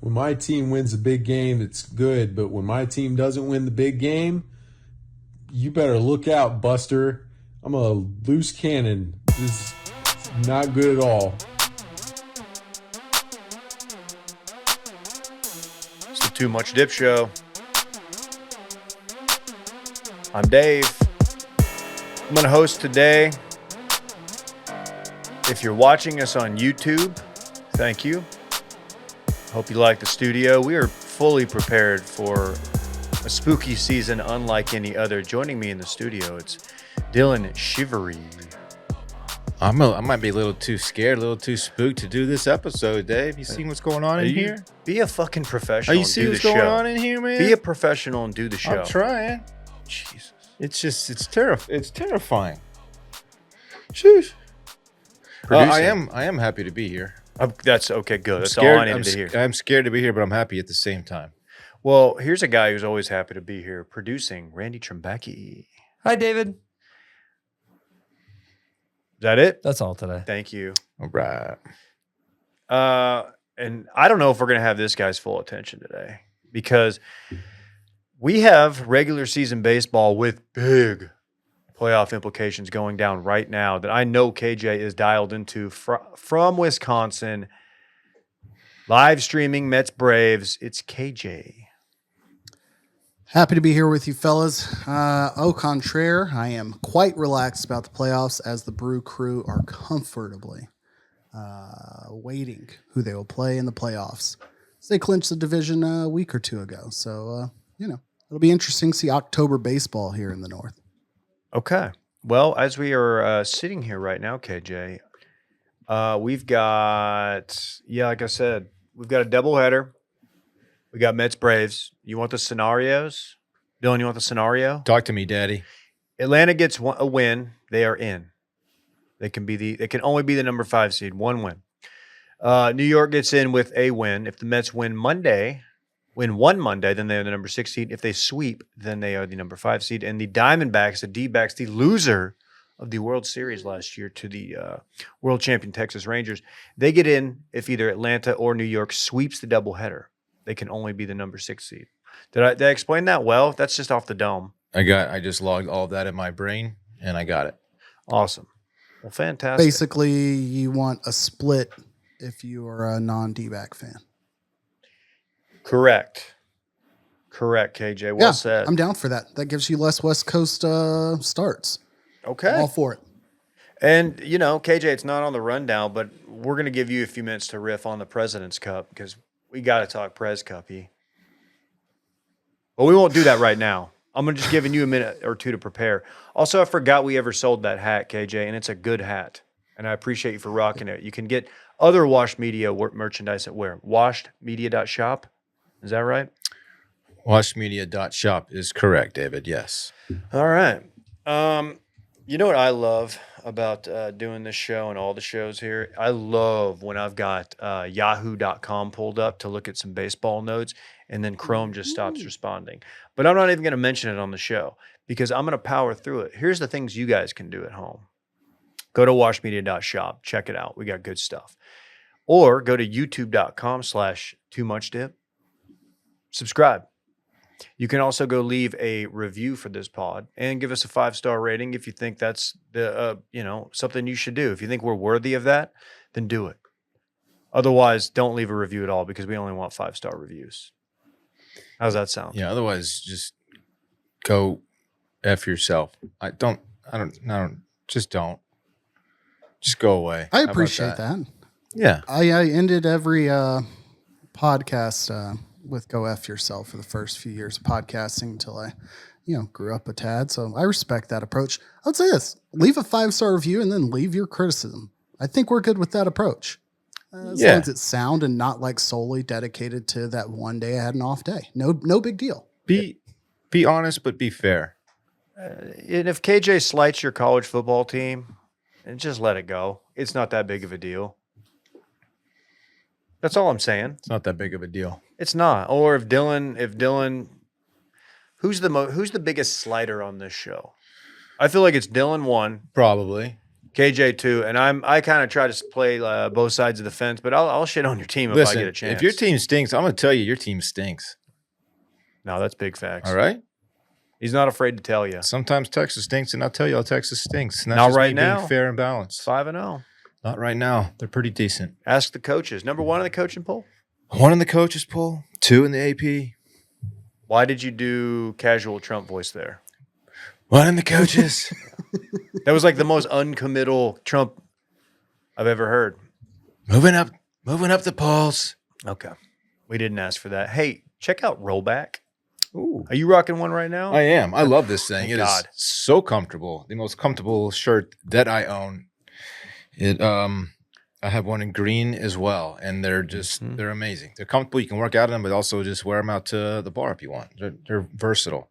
when my team wins a big game, it's good. But when my team doesn't win the big game, you better look out, Buster. I'm a loose cannon. This is not good at all. It's the Too Much Dip Show. I'm Dave. I'm going to host today. If you're watching us on YouTube, thank you. Hope you like the studio. We are fully prepared for a spooky season unlike any other. Joining me in the studio, it's Dylan Shivery. I might be a little too scared, a little too spooked to do this episode, Dave. You seen what's going on in here? Be a fucking professional. You see what's going on in here, man? Be a professional and do the show. I'm trying. Jesus. It's terrifying. Sheesh. I am happy to be here. That's okay, good. That's all I needed to hear. I'm scared to be here, but I'm happy at the same time. Well, here's a guy who's always happy to be here, producing Randy Trimbacki. Hi, David. Is that it? That's all today. Thank you. All right. And I don't know if we're going to have this guy's full attention today because we have regular season baseball with big playoff implications going down right now that I know KJ is dialed into from Wisconsin. Live streaming Mets Braves. It's KJ. Happy to be here with you, fellas. Au contraire, I am quite relaxed about the playoffs as the Brew crew are comfortably waiting who they will play in the playoffs. They clinched the division a week or two ago. So, it'll be interesting to see October baseball here in the North. Okay. Well, as we are sitting here right now, KJ, we've got, like I said, we've got a doubleheader. We got Mets Braves. You want the scenarios? Dylan, you want the scenario? Talk to me, Daddy. Atlanta gets a win. They are in. They can only be the number 5 seed, one win. New York gets in with a win. If the Mets win one Monday, then they are the number 6 seed. If they sweep, then they are the number 5 seed. And the Diamondbacks, the D-backs, the loser of the World Series last year to the world champion Texas Rangers, they get in if either Atlanta or New York sweeps the doubleheader. They can only be the number 6 seed. Did I explain that well? That's just off the dome. I just logged all of that in my brain, and I got it. Awesome. Well, fantastic. Basically, you want a split if you are a non-D-back fan. Correct, KJ. Well said. I'm down for that. That gives you less West Coast starts. Okay. I'm all for it. And, KJ, it's not on the rundown, but we're going to give you a few minutes to riff on the President's Cup because we got to talk Prez Cup-y. But we won't do that right now. I'm just giving you a minute or two to prepare. Also, I forgot we ever sold that hat, KJ, and it's a good hat. And I appreciate you for rocking it. You can get other Washed Media merchandise at where? Washedmedia.shop. Is that right? Washedmedia.shop is correct, David. Yes. All right. You know what I love about doing this show and all the shows here? I love when I've got yahoo.com pulled up to look at some baseball notes and then Chrome just stops responding. But I'm not even going to mention it on the show because I'm going to power through it. Here's the things you guys can do at home. Go to washedmedia.shop. Check it out. We got good stuff. Or go to youtube.com/toomuchdip. Subscribe. You can also go leave a review for this pod and give us a 5-star rating if you think that's the something you should do. If you think we're worthy of that, then do it. Otherwise, don't leave a review at all because we only want 5-star reviews. How's that sound? Yeah. Otherwise, just go F yourself. Just don't. Just go away. I appreciate that. Yeah. I ended every podcast with go F yourself for the first few years of podcasting until I, grew up a tad. So I respect that approach. I would say this, leave a 5-star review and then leave your criticism. I think we're good with that approach. As long as it's sound and not like solely dedicated to that one day I had an off day. No big deal. Be honest, but be fair. And if KJ slights your college football team, and just let it go. It's not that big of a deal. That's all I'm saying. It's not that big of a deal. It's not. Or if Dylan, who's the biggest slighter on this show? I feel like it's Dylan 1. Probably. KJ too, and I kind of try to play both sides of the fence, but I'll shit on your team if I Listen, get a chance. if your team stinks, I'm going to tell you your team stinks. No, that's big facts. All right? He's not afraid to tell you. Sometimes Texas stinks, and I'll tell you, Texas stinks. And that's Not just right me now. being fair and balanced. 5-0. Not right now. They're pretty decent. Ask the coaches. Number 1 in the coaching poll? 1 in the coaches poll, 2 in the AP. Why did you do casual Trump voice there? 1 in the coaches. That was like the most uncommittal Trump I've ever heard. moving up the polls. Okay. We didn't ask for that. Hey, check out Rollback. Ooh. Are you rocking one right now? I am. I love this thing. Thank It God. is so comfortable. The most comfortable shirt that I own. I have one in green as well, and they're just they're amazing. They're comfortable. You can work out in them, but also just wear them out to the bar if you want. They're versatile.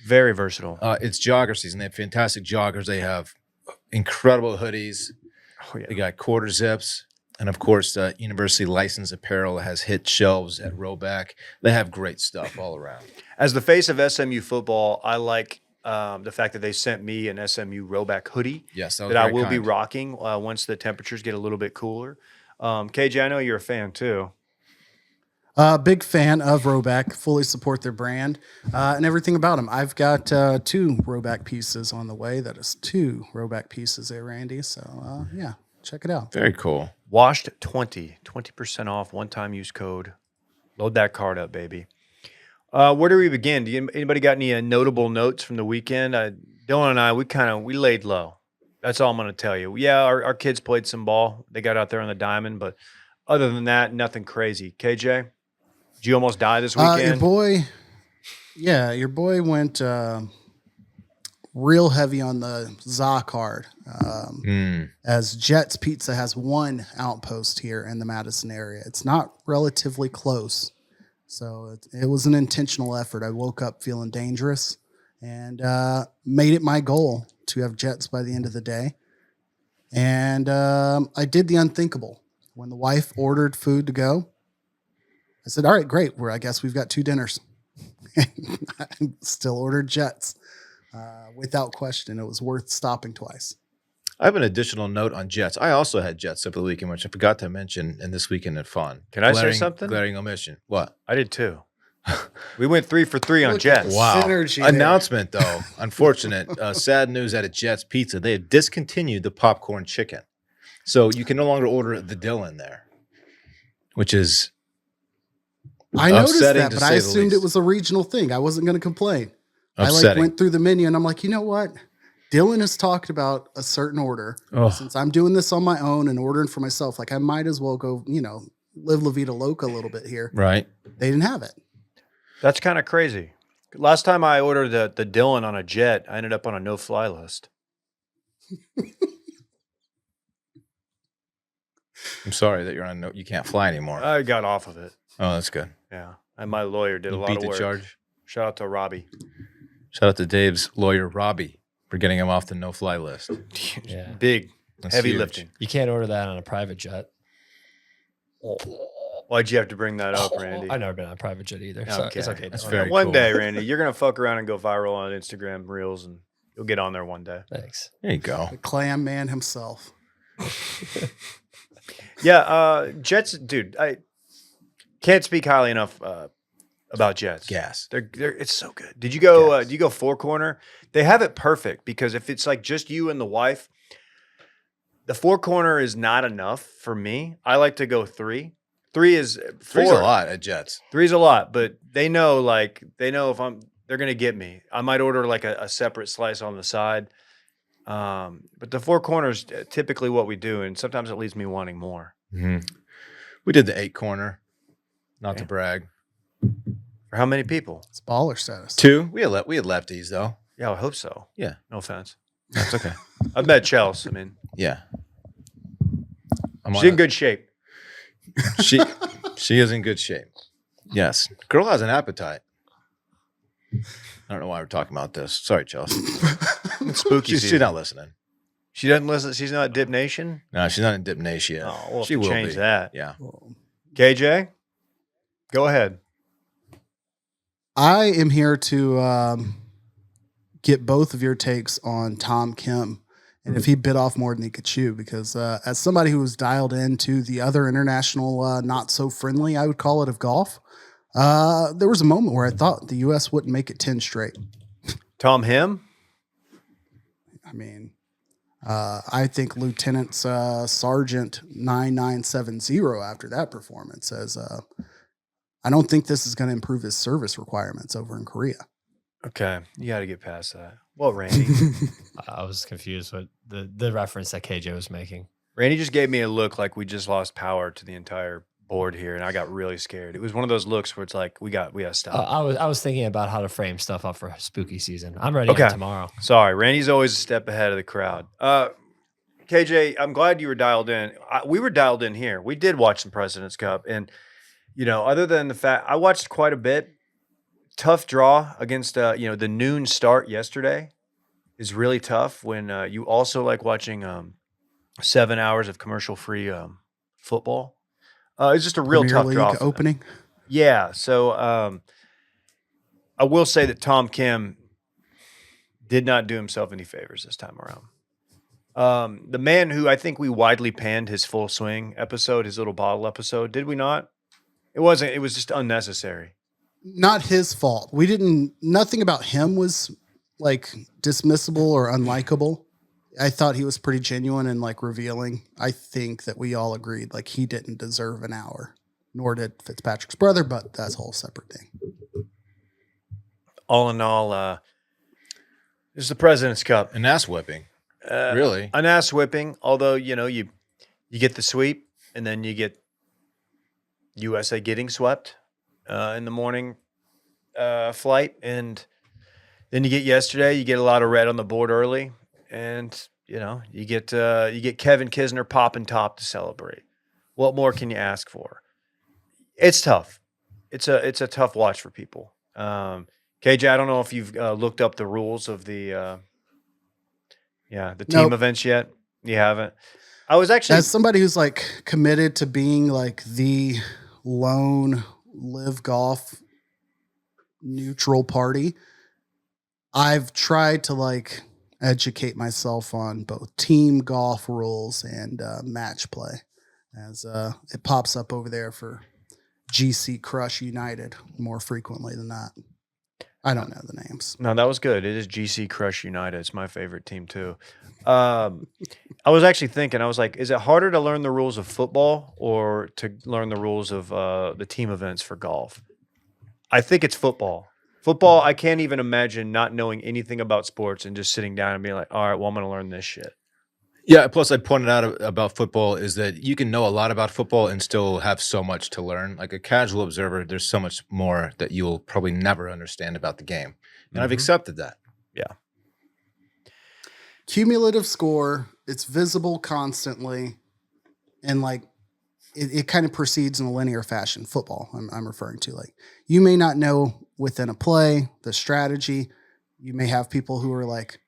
Very versatile. It's jogger season. They have fantastic joggers. They have incredible hoodies. Oh, yeah. They got quarter zips. And, of course, university licensed apparel has hit shelves at Roback. They have great stuff all around. As the face of SMU football, I like the fact that they sent me an SMU Rollback hoodie Yes, that was that I very will be kind. rocking once the temperatures get a little bit cooler. KJ, I know you're a fan too. Big fan of Roback. Fully support their brand and everything about them. I've got 2 Roback pieces on the way. That is 2 Roback pieces there, Randy. So, yeah, check it out. Very cool. Washed 20% off, one-time use code. Load that card up, baby. Where do we begin? Anybody got any notable notes from the weekend? Dylan and I, we laid low. That's all I'm going to tell you. Yeah, our kids played some ball. They got out there on the diamond, but other than that, nothing crazy. KJ, did you almost die this weekend? Your boy went real heavy on the za card. As Jets Pizza has 1 outpost here in the Madison area. It's not relatively close. So it was an intentional effort. I woke up feeling dangerous and made it my goal to have Jets by the end of the day. And I did the unthinkable. When the wife ordered food to go, I said, all right, great. I guess we've got 2 dinners. I still ordered Jets. Without question, it was worth stopping twice. I have an additional note on Jets. I also had Jets over the weekend, which I forgot to mention in this weekend at Fun. Can I say something? Glaring omission. What? I did too. We went 3 for 3 on Jets. Wow. Synergy there. Announcement, though. Unfortunate. Sad news out of Jets Pizza. They have discontinued the popcorn chicken. So you can no longer order the Dylan there, which is I noticed upsetting, that, to but say I the assumed least. it was a regional thing. I wasn't going to complain. upsetting. I went through the menu and I'm like, you know what? Dylan has talked about a certain order. Oh. Since I'm doing this on my own and ordering for myself, like I might as well go, live La Vida Loca a little bit here. Right. They didn't have it. That's kind of crazy. Last time I ordered the Dylan on a jet, I ended up on a no-fly list. I'm sorry that you're on. You can't fly anymore. I got off of it. Oh, that's good. Yeah. And my lawyer did a You lot beat of the work. charge. Shout out to Robbie. Shout out to Dave's lawyer, Robbie, for getting him off the no-fly list. Yeah. Big, That's heavy huge. lifting. You can't order that on a private jet. Why'd you have to bring that up, Randy? I've never been on a private jet either. So it's okay. That's Dylan. very One cool. day, Randy, you're going to fuck around and go viral on Instagram Reels, and you'll get on there one day. Thanks. There you go. The clam man himself. Yeah, Jets, dude, I can't speak highly enough about Jets. Gas. They're it's so good. Did you go? Yes. Do you go 4 corner? They have it perfect because if it's like just you and the wife, the 4 corner is not enough for me. I like to go 3. 3 is 4. Three's a lot at Jets. 3's a lot, but they know if they're gonna get me. I might order like a separate slice on the side. But the 4 corners typically what we do, and sometimes it leaves me wanting more. Mm-hmm. We did the 8 corner, not to Okay. brag. For how many people? It's baller status. 2. We had lefties though. Yeah, I hope so. Yeah. No offense. That's okay. I've met Chelsea. I mean, Yeah. she's in good shape. She is in good shape. Yes. Girl has an appetite. I don't know why we're talking about this. Sorry, Chelsea. It's spooky She's season. not listening. She doesn't listen. She's not Dip Nation. No, she's not in Dipnatia yet. Oh, we'll have she to will change be. that. Yeah. KJ, go ahead. I am here to get both of your takes on Tom Kim and if he bit off more than he could chew, because as somebody who was dialed into the other international not so friendly, I would call it, of golf, there was a moment where I thought the U.S. wouldn't make it 10 straight. Tom Him? I mean, I think Lieutenant Sergeant 9970 after that performance says, I don't think this is going to improve his service requirements over in Korea. Okay, you got to get past that. Well, Randy. I was confused with the reference that KJ was making. Randy just gave me a look like we just lost power to the entire board here, and I got really scared. It was one of those looks where it's like we got to stop. I was thinking about how to frame stuff up for spooky season. I'm ready tomorrow. Sorry, Randy's always a step ahead of the crowd. KJ, I'm glad you were dialed in. We were dialed in here. We did watch some President's Cup, and other than the fact I watched quite a bit. Tough draw against the noon start yesterday is really tough when you also like watching 7 hours of commercial-free football. It's just a real Premier tough League draw. Opening. Yeah, so I will say that Tom Kim did not do himself any favors this time around. The man who I think we widely panned his full swing episode, his little bottle episode, did we not? It wasn't. It was just unnecessary. Not his fault. Nothing about him was like dismissible or unlikable. I thought he was pretty genuine and like revealing. I think that we all agreed like he didn't deserve an hour, nor did Fitzpatrick's brother, but that's a whole separate thing. All in all, this is the President's Cup. An ass whipping. Really? An ass whipping, although, you get the sweep and then you get USA getting swept in the morning flight. And then you get yesterday, you get a lot of red on the board early. And, you get Kevin Kisner popping top to celebrate. What more can you ask for? It's tough. It's a tough watch for people. KJ, I don't know if you've looked up the rules of the team events yet. You haven't. I was actually, as somebody who's like committed to being like the lone live golf neutral party, I've tried to like educate myself on both team golf rules and match play, as it pops up over there for GC Crush United more frequently than not. I don't know the names. No, that was good. It is GC Crush United. It's my favorite team too. I was actually thinking, I was like, is it harder to learn the rules of football or to learn the rules of the team events for golf? I think it's football. Football, I can't even imagine not knowing anything about sports and just sitting down and being like, all right, well, I'm going to learn this shit. Yeah, plus I pointed out about football is that you can know a lot about football and still have so much to learn. Like a casual observer, there's so much more that you'll probably never understand about the game. And I've accepted that. Yeah. Cumulative score, it's visible constantly, and like it kind of proceeds in a linear fashion. Football, I'm referring to. Like, you may not know within a play the strategy. You may have people who are like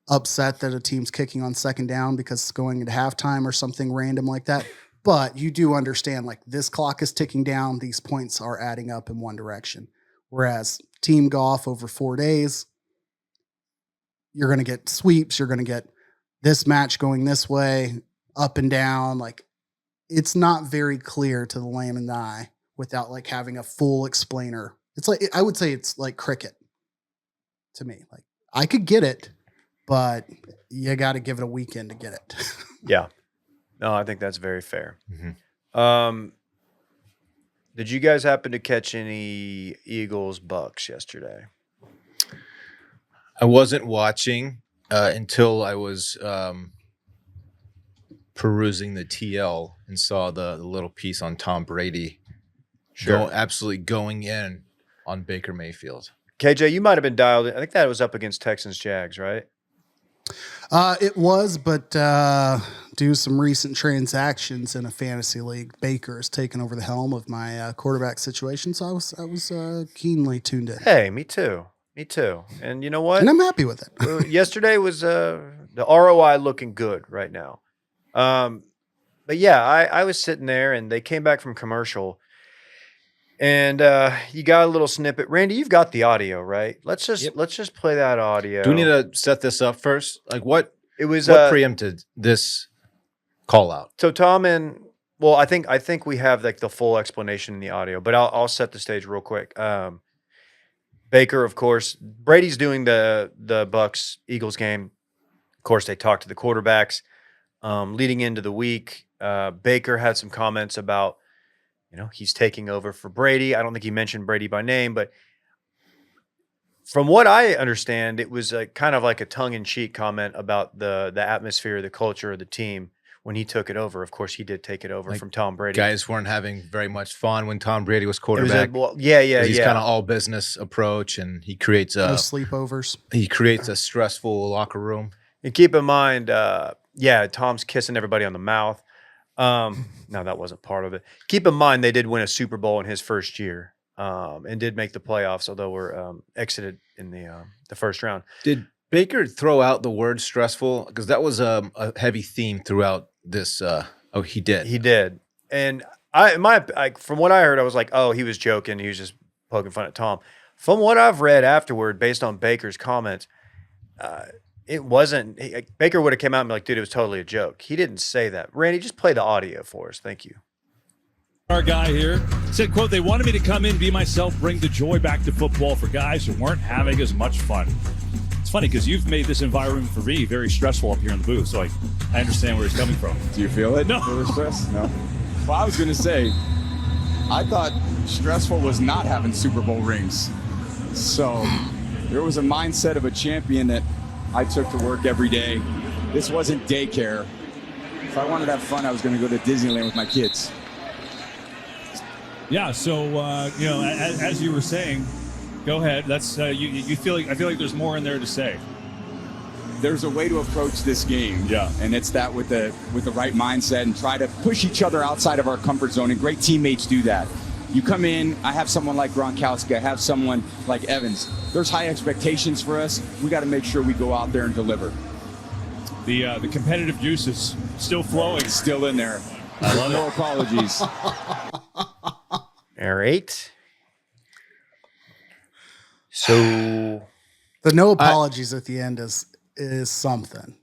upset that a team's kicking on second down because it's going into halftime or something random like that. But you do understand, like, this clock is ticking down. These points are adding up in one direction. Whereas team golf over 4 days, you're going to get sweeps. You're going to get this match going this way, up and down. Like, it's not very clear to the layman eye without like having a full explainer. It's like, I would say it's like cricket to me. Like, I could get it, but you got to give it a weekend to get it. Yeah. No, I think that's very fair. Mm-hmm. Did you guys happen to catch any Eagles-Bucks yesterday? I wasn't watching until I was perusing the TL and saw the little piece on Tom Brady. Sure. Absolutely going in on Baker Mayfield. KJ, you might have been dialed in. I think that was up against Texans-Jags, right? It was, but due to some recent transactions in a fantasy league, Baker has taken over the helm of my quarterback situation. So I was keenly tuned in. Hey, me too. Me too. And you know what? And I'm happy with it. Yesterday was the ROI looking good right now. But yeah, I was sitting there and they came back from commercial. And you got a little snippet. Randy, you've got the audio, right? Let's just play that audio. Do we need to set this up first? Like, what It was What preempted this call out? so Tom and well, I think we have like the full explanation in the audio, but I'll set the stage real quick. Baker, of course, Brady's doing the Bucks Eagles game. Of course, they talked to the quarterbacks leading into the week. Baker had some comments about, he's taking over for Brady. I don't think he mentioned Brady by name, but from what I understand, it was kind of like a tongue-in-cheek comment about the atmosphere, the culture of the team when he took it over. Of course, he did take it over from Tom Brady. Guys weren't having very much fun when Tom Brady was It was quarterback. yeah. He's kind of all business approach, and he creates No sleepovers. a stressful locker room. And keep in mind, Tom's kissing everybody on the mouth. No, that wasn't part of it. Keep in mind, they did win a Super Bowl in his first year and did make the playoffs, although we're exited in the first round. Did Baker throw out the word stressful? Because that was a heavy theme throughout this. He did. He did. And from what I heard, I was like, oh, he was joking. He was just poking fun at Tom. From what I've read afterward, based on Baker's comments, it wasn't. Baker would have come out and be like, dude, it was totally a joke. He didn't say that. Randy, just play the audio for us. Thank you. Our guy here said, quote, they wanted me to come in, be myself, bring the joy back to football for guys who weren't having as much fun. It's funny because you've made this environment for me very stressful up here in the booth, so I understand where he's coming from. Do you feel it? No. Feel the stress? No. Well, I was going to say, I thought stressful was not having Super Bowl rings. So there was a mindset of a champion that I took to work every day. This wasn't daycare. If I wanted to have fun, I was going to go to Disneyland with my kids. Yeah, so, as you were saying, go ahead. That's you feel like I feel like there's more in there to say. There's a way to approach this game. Yeah. And it's that with the right mindset and try to push each other outside of our comfort zone. And great teammates do that. You come in, I have someone like Gronkowski, I have someone like Evans. There's high expectations for us. We got to make sure we go out there and deliver. The competitive juice is still flowing. It's still in there. I love No it. apologies. All right. So The no apologies at the end is something.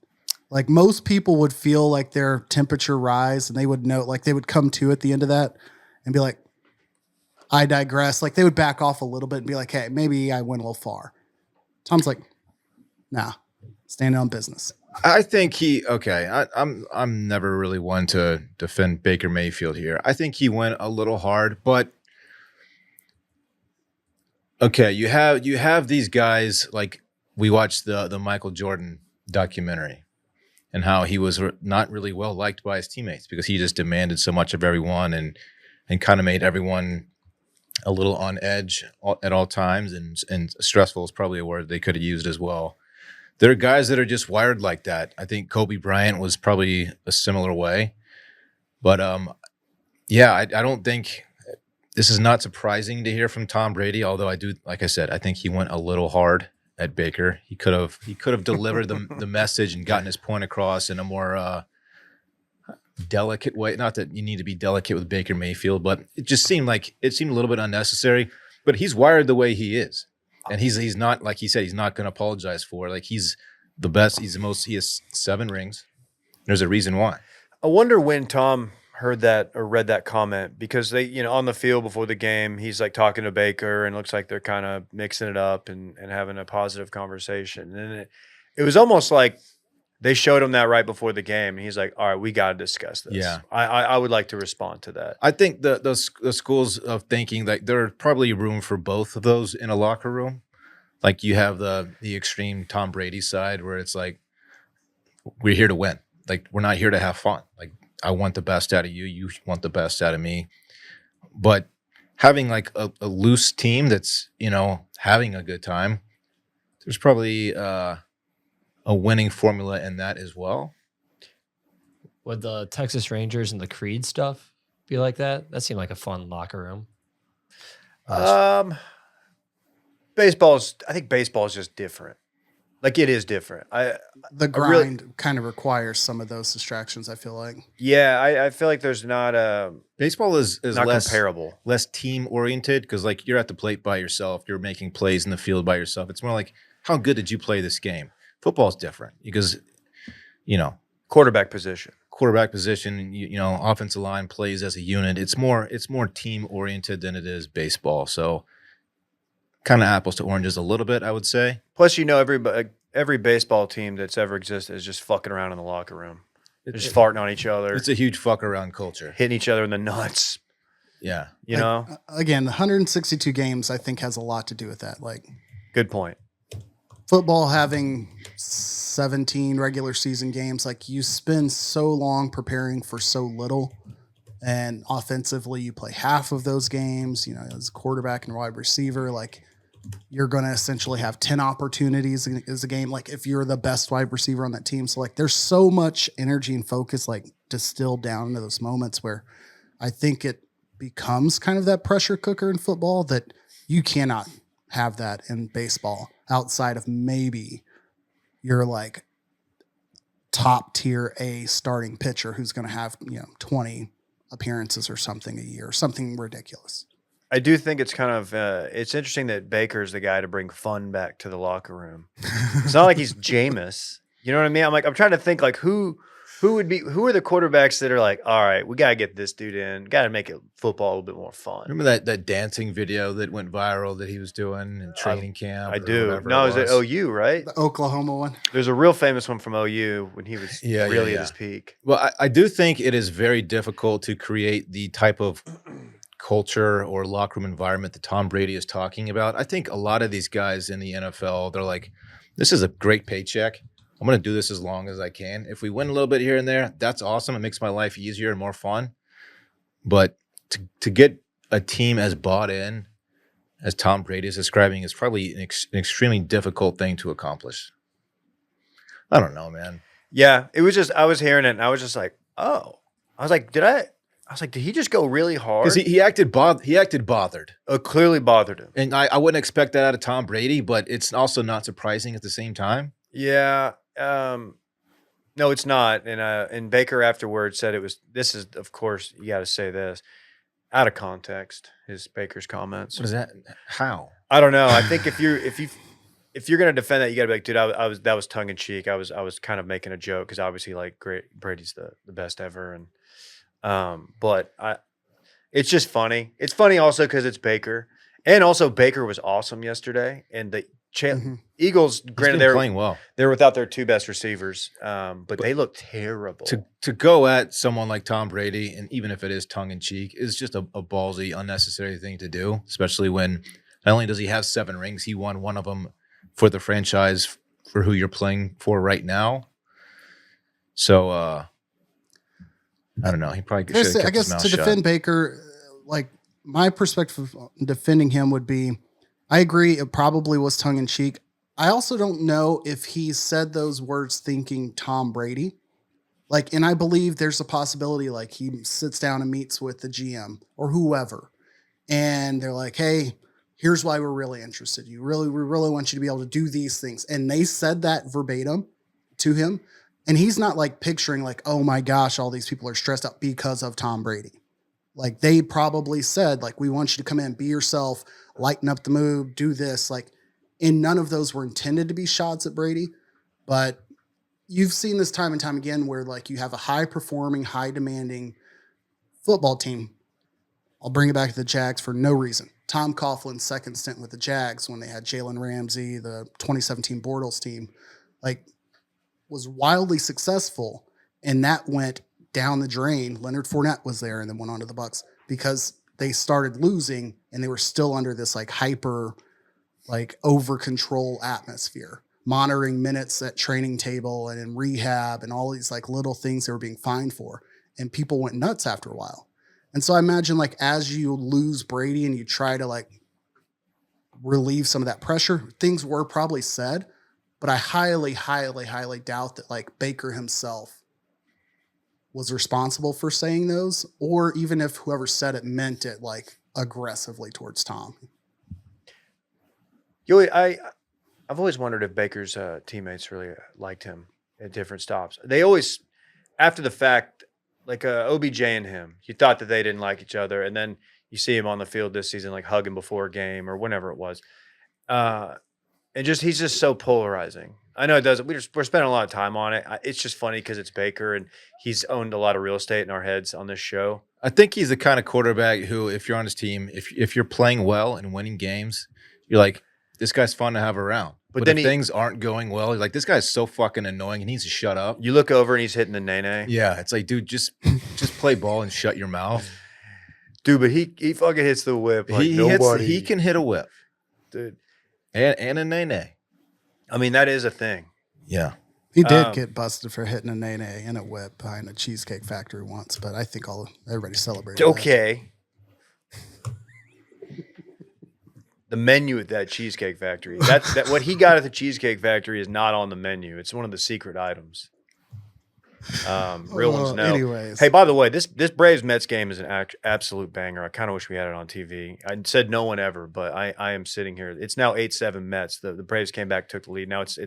Like most people would feel like their temperature rise and they would know, like they would come to at the end of that and be like, I digress. Like they would back off a little bit and be like, hey, maybe I went a little far. Tom's like, nah, standing on business. I think I'm never really one to defend Baker Mayfield here. I think he went a little hard, but okay, you have these guys like we watched the Michael Jordan documentary and how he was not really well liked by his teammates because he just demanded so much of everyone and kind of made everyone a little on edge at all times, and stressful is probably a word they could have used as well. There are guys that are just wired like that. I think Kobe Bryant was probably a similar way. But, I don't think this is not surprising to hear from Tom Brady, although I do, like I said, I think he went a little hard at Baker. He could have delivered the message and gotten his point across in a more delicate way. Not that you need to be delicate with Baker Mayfield, but it seemed a little bit unnecessary. But he's wired the way he is. And he's not, like he said, he's not going to apologize for it. Like he's the best. He's the most. He has 7 rings. There's a reason why. I wonder when Tom heard that or read that comment because they, on the field before the game, he's like talking to Baker and looks like they're kind of mixing it up and having a positive conversation. And it was almost like they showed him that right before the game. And he's like, all right, we got to discuss this. Yeah. I would like to respond to that. I think the schools of thinking that there's probably room for both of those in a locker room. Like you have the extreme Tom Brady side where it's like, we're here to win. Like we're not here to have fun. Like I want the best out of you. You want the best out of me. But having like a loose team that's, having a good time, there's probably a winning formula in that as well. Would the Texas Rangers and the Creed stuff be like that? That seemed like a fun locker room. I think baseball is just different. Like it is different. The grind kind of requires some of those distractions, I feel like. Yeah, I feel like there's not Baseball is not less comparable. less team oriented because like you're at the plate by yourself, you're making plays in the field by yourself. It's more like how good did you play this game? Football is different because Quarterback position. Offensive line plays as a unit. It's more team oriented than it is baseball. So kind of apples to oranges a little bit, I would say. Plus, every baseball team that's ever existed is just fucking around in the locker room. They're just farting on each other. It's a huge fuck around culture. Hitting each other in the nuts. Yeah. You know? Again, the 162 games, I think, has a lot to do with that. Like, good point. Football having 17 regular season games, like you spend so long preparing for so little. And offensively, you play half of those games, as a quarterback and wide receiver, like you're going to essentially have 10 opportunities as a game. Like if you're the best wide receiver on that team. So like there's so much energy and focus, like distilled down into those moments where I think it becomes kind of that pressure cooker in football that you cannot have that in baseball outside of maybe you're like top tier A starting pitcher who's going to have, 20 appearances or something a year, something ridiculous. I do think it's kind of it's interesting that Baker's the guy to bring fun back to the locker room. It's not like he's Jameis. You know what I mean? I'm trying to think like who are the quarterbacks that are like, all right, we gotta get this dude in, gotta make it football a little bit more fun. Remember that dancing video that went viral that he was doing in training camp? I do. No, it was at OU, right? The Oklahoma one. There's a real famous one from OU when he was really at his peak. Well, I do think it is very difficult to create the type of culture or locker room environment that Tom Brady is talking about. I think a lot of these guys in the NFL, they're like, this is a great paycheck. I'm going to do this as long as I can. If we win a little bit here and there, that's awesome. It makes my life easier and more fun. But to get a team as bought in as Tom Brady is describing is probably an extremely difficult thing to accomplish. I don't know, man. Yeah, it was just, I was hearing it and I was just like, oh. I was like, did he just go really hard? Because he acted bothered. It clearly bothered him. And I wouldn't expect that out of Tom Brady, but it's also not surprising at the same time. Yeah. No, it's not. And Baker afterwards said this is, of course, you got to say this, out of context, Baker's comments. What is that? How? I don't know. I think if you're going to defend that, you got to be like, dude, that was tongue in cheek. I was kind of making a joke because obviously like Brady's the best ever. And, but it's just funny. It's funny also because it's Baker, and also Baker was awesome yesterday. And the Eagles, granted, they're playing well. They're without their two best receivers, but they look terrible. To go at someone like Tom Brady, and even if it is tongue in cheek, is just a ballsy, unnecessary thing to do. Especially when not only does he have 7 rings, he won one of them for the franchise for who you're playing for right now. So I don't know. He probably should have kept his mouth shut. To defend Baker, like my perspective on defending him would be, I agree, it probably was tongue in cheek. I also don't know if he said those words thinking Tom Brady. Like, and I believe there's a possibility like he sits down and meets with the GM or whoever, and they're like, hey, here's why we're really interested. We really want you to be able to do these things. And they said that verbatim to him. And he's not like picturing like, oh my gosh, all these people are stressed out because of Tom Brady. Like they probably said, like, we want you to come in, be yourself, lighten up the mood, do this. Like, and none of those were intended to be shots at Brady. But you've seen this time and time again where like you have a high performing, high demanding football team. I'll bring it back to the Jags for no reason. Tom Coughlin's second stint with the Jags when they had Jalen Ramsey, the 2017 Bortles team, like was wildly successful. And that went down the drain. Leonard Fournette was there and then went on to the Bucs because they started losing and they were still under this like hyper, like over control atmosphere, monitoring minutes at training table and in rehab and all these like little things they were being fined for. And people went nuts after a while. And so I imagine like as you lose Brady and you try to like relieve some of that pressure, things were probably said, but I highly, highly, highly doubt that like Baker himself was responsible for saying those, or even if whoever said it meant it like aggressively towards Tom. I've always wondered if Baker's teammates really liked him at different stops. They always, after the fact, like OBJ and him, you thought that they didn't like each other, and then you see him on the field this season, like hugging before a game or whenever it was. And And he's just so polarizing. I know it doesn't. We're spending a lot of time on it. It's just funny because it's Baker and he's owned a lot of real estate in our heads on this show. I think he's the kind of quarterback who, if you're on his team, if you're playing well and winning games, you're like, this guy's fun to have around. But then if things aren't going well, you're like, this guy's so fucking annoying. He needs to shut up. You look over and he's hitting the nay-nay. Yeah, it's like, dude, just play ball and shut your mouth. Dude, but he fucking hits the whip like nobody. He can hit a whip, dude, and a nay-nay. I mean, that is a thing. Yeah. He did get busted for hitting a nay-nay and a whip behind a Cheesecake Factory once, but I think everybody celebrated Okay. The menu at that Cheesecake Factory. That what he got at the Cheesecake Factory is not on the menu. It's one of the secret items. Real ones know. Anyways. Hey, by the way, this Braves Mets game is an absolute banger. I kind of wish we had it on TV. I said no one ever, but I am sitting here. It's now 8-7 Mets. The Braves came back, took the lead. Now it's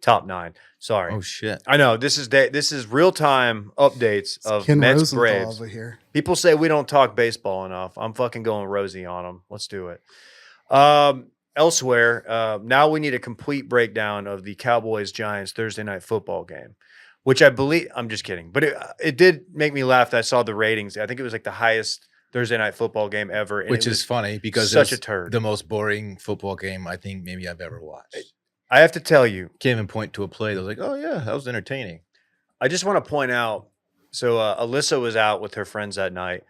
top 9. Sorry. Oh shit. I know this is real time updates of Ken Mets Rosenthal Braves. over here. People say we don't talk baseball enough. I'm fucking going Rosie on them. Let's do it. Elsewhere, now we need a complete breakdown of the Cowboys-Giants Thursday night football game, which I believe – I'm just kidding. But it did make me laugh that I saw the ratings. I think it was like the highest Thursday night football game ever. And which is funny because such a turd. The most boring football game I think maybe I've ever watched. I have to tell you. Can't even point to a play that was like, oh, yeah, that was entertaining. I just want to point out – so Alyssa was out with her friends that night.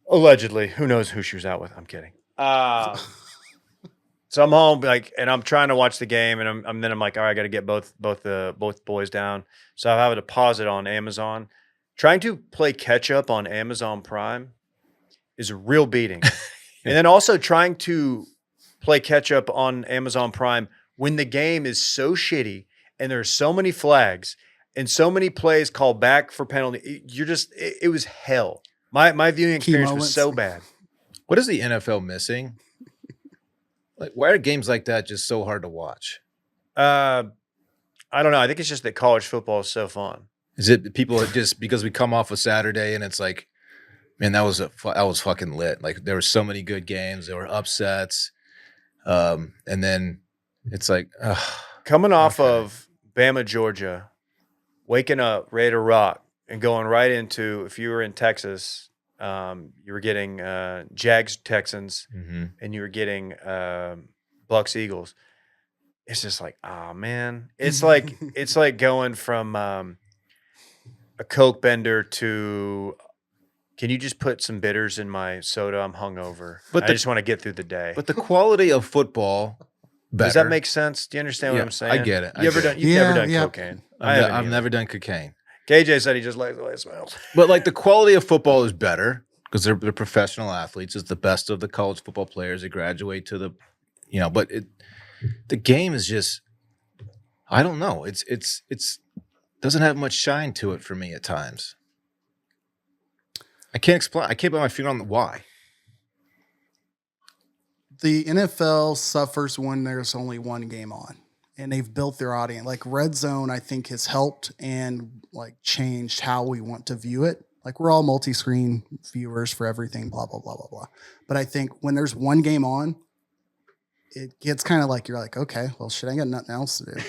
Allegedly. Who knows who she was out with? I'm kidding. So I'm home, and I'm trying to watch the game, and I'm like, all right, I got to get both boys down. So I have a deposit on Amazon. Trying to play catch up on Amazon Prime is a real beating, and then also trying to play catch up on Amazon Prime when the game is so shitty and there's so many flags and so many plays called back for penalty. It was hell. My viewing experience was so bad. What is the NFL missing? Like, why are games like that just so hard to watch? I don't know. I think it's just that college football is so fun. Is it people just because we come off a Saturday and it's like, man, that was fucking lit. Like there were so many good games, there were upsets, and then it's like coming off of Bama-Georgia, waking up ready to rock, and going right into if you were in Texas. You were getting Jags Texans, and you were getting Bucks Eagles. It's just like, oh man, it's like going from a Coke bender to. Can you just put some bitters in my soda? I'm hungover. But I just want to get through the day. But the quality of football. Better. Does that make sense? Do you understand what I'm saying? I get it. You've never done cocaine. I've never done cocaine. KJ said he just likes the way it smells. But like the quality of football is better because they're professional athletes. It's the best of the college football players that graduate to the, but the game is just, I don't know. It's doesn't have much shine to it for me at times. I can't explain. I can't put my finger on the why. The NFL suffers when there's only one game on. And they've built their audience. Like Red Zone, I think, has helped and changed how we want to view it. Like we're all multi-screen viewers for everything, blah, blah, blah, blah, blah. But I think when there's one game on, it gets kind of like, you're like, okay, well, shit, I got nothing else to do.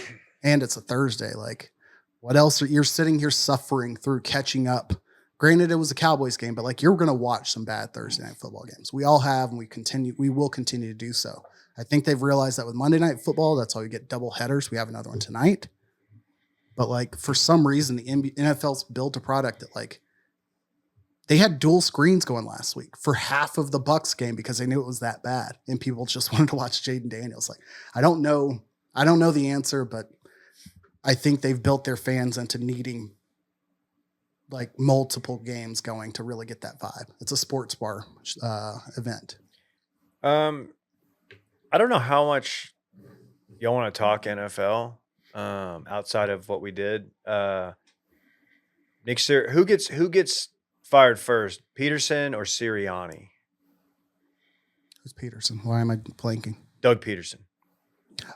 And it's a Thursday. Like what else? You're sitting here suffering through catching up. Granted, it was a Cowboys game, but you're going to watch some bad Thursday night football games. We all have, and we will continue to do so. I think they've realized that with Monday Night Football, that's how you get double headers. We have another one tonight. But for some reason, the NFL's built a product that they had dual screens going last week for half of the Bucks game because they knew it was that bad. And people just wanted to watch Jaden Daniels. I don't know the answer, but I think they've built their fans into needing multiple games going to really get that vibe. It's a sports bar event. I don't know how much y'all want to talk NFL outside of what we did. Nick, who gets fired first, Peterson or Sirianni? Who's Peterson? Why am I blanking? Doug Peterson.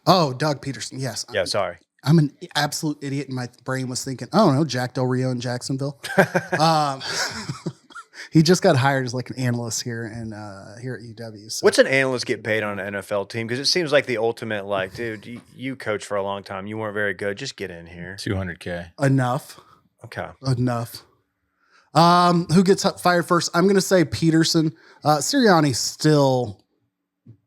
Oh, Doug Peterson. Yes. Yeah, sorry. I'm an absolute idiot, and my brain was thinking, I don't know, Jack Del Rio in Jacksonville. He just got hired as like an analyst here at UW. So. What's an analyst get paid on an NFL team? Because it seems like the ultimate, like, dude, you coached for a long time. You weren't very good. Just get in here. $200K. Enough? Okay. Enough. Who gets fired first? I'm going to say Peterson. Sirianni still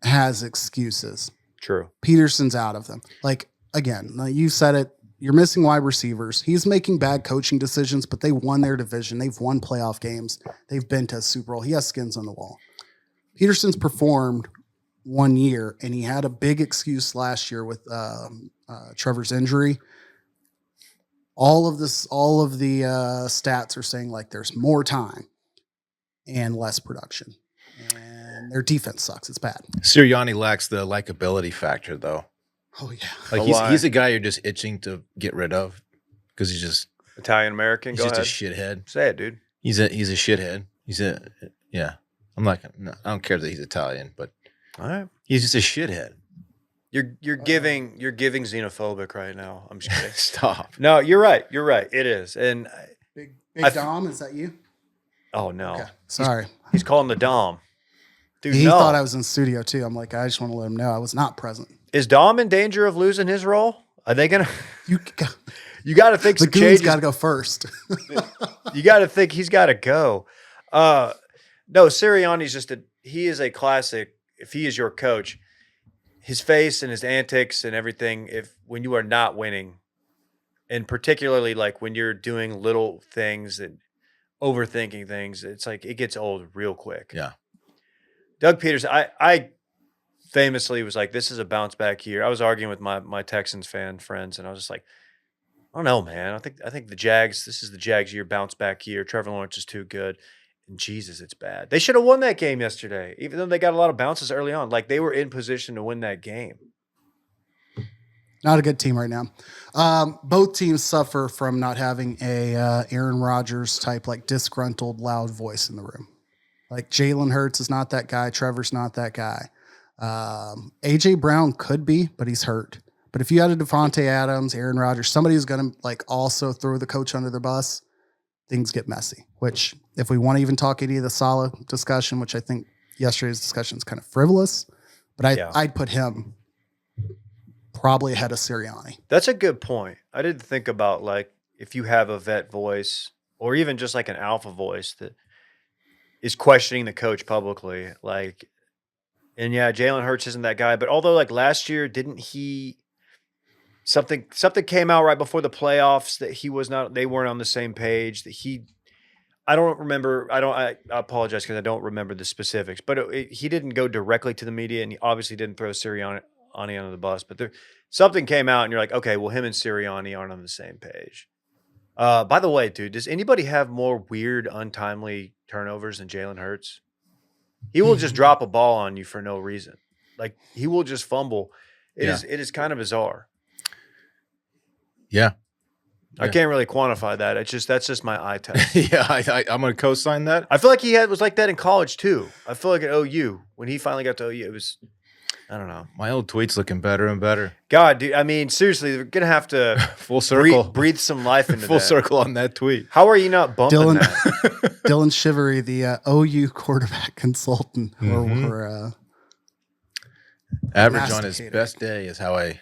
has excuses. True. Peterson's out of them. Like, again, you said it. You're missing wide receivers. He's making bad coaching decisions, but they won their division. They've won playoff games. They've been to a Super Bowl. He has skins on the wall. Peterson's performed 1 year, and he had a big excuse last year with Trevor's injury. All of the stats are saying like there's more time and less production, and their defense sucks. It's bad. Sirianni lacks the likability factor, though. Oh yeah, Like he's a guy you're just itching to get rid of because he's just Italian American. he's Go just ahead. a shithead. Say it, dude. He's a shithead. I'm like, no, I don't care that he's Italian, but All right. he's just a shithead. You're giving xenophobic right now. I'm just kidding. Stop. No, you're right. You're right. It is. And Big I- Dom, is that you? oh no, Okay. Sorry. he's calling the Dom. Dude, He no. thought I was in studio too. I'm like, I just want to let him know I was not present. Is Dom in danger of losing his role? Are they gonna? You You got to think the some goon's changes. got to go first. You got to think he's got to go. No, Sirianni's he is a classic. If he is your coach, his face and his antics and everything, when you are not winning, and particularly like when you're doing little things and overthinking things, it's like it gets old real quick. Yeah. Doug Peters, I famously was like, this is a bounce back year. I was arguing with my Texans fan friends, and I was just like, I don't know, man. I think the Jags, this is the Jags year, bounce back year. Trevor Lawrence is too good. And Jesus, it's bad. They should have won that game yesterday, even though they got a lot of bounces early on. Like they were in position to win that game. Not a good team right now. Both teams suffer from not having a Aaron Rodgers type, like disgruntled, loud voice in the room. Like Jalen Hurts is not that guy. Trevor's not that guy. AJ Brown could be, but he's hurt. But if you had a Devontae Adams, Aaron Rodgers, somebody who's going to like also throw the coach under the bus, things get messy. Which, if we want to even talk any of the Saleh discussion, which I think yesterday's discussion is kind of frivolous, but I'd put him probably ahead of Sirianni. That's a good point. I didn't think about like if you have a vet voice or even just like an alpha voice that is questioning the coach publicly. Like, and yeah, Jalen Hurts isn't that guy. But although like last year, didn't he something came out right before the playoffs that they weren't on the same page, that I don't remember. I apologize because I don't remember the specifics, but he didn't go directly to the media, and he obviously didn't throw Sirianni under the bus. But something came out, and you're like, okay, well, him and Sirianni aren't on the same page. By the way, dude, does anybody have more weird, untimely turnovers than Jalen Hurts? He will just drop a ball on you for no reason. Like he will just fumble. It is kind of bizarre. Yeah. I can't really quantify that. That's just my eye test. Yeah, I'm going to co-sign that. I feel like he was like that in college too. I feel like at OU, when he finally got to OU, it was, I don't know. My old tweet's looking better and better. God, dude, I mean, seriously, they're going to have to Full circle. breathe some life into Full that. circle on that tweet. How are you not bumping Dylan that? Dylan Shivery, the OU quarterback consultant, or Average on his Masticated. best day is how I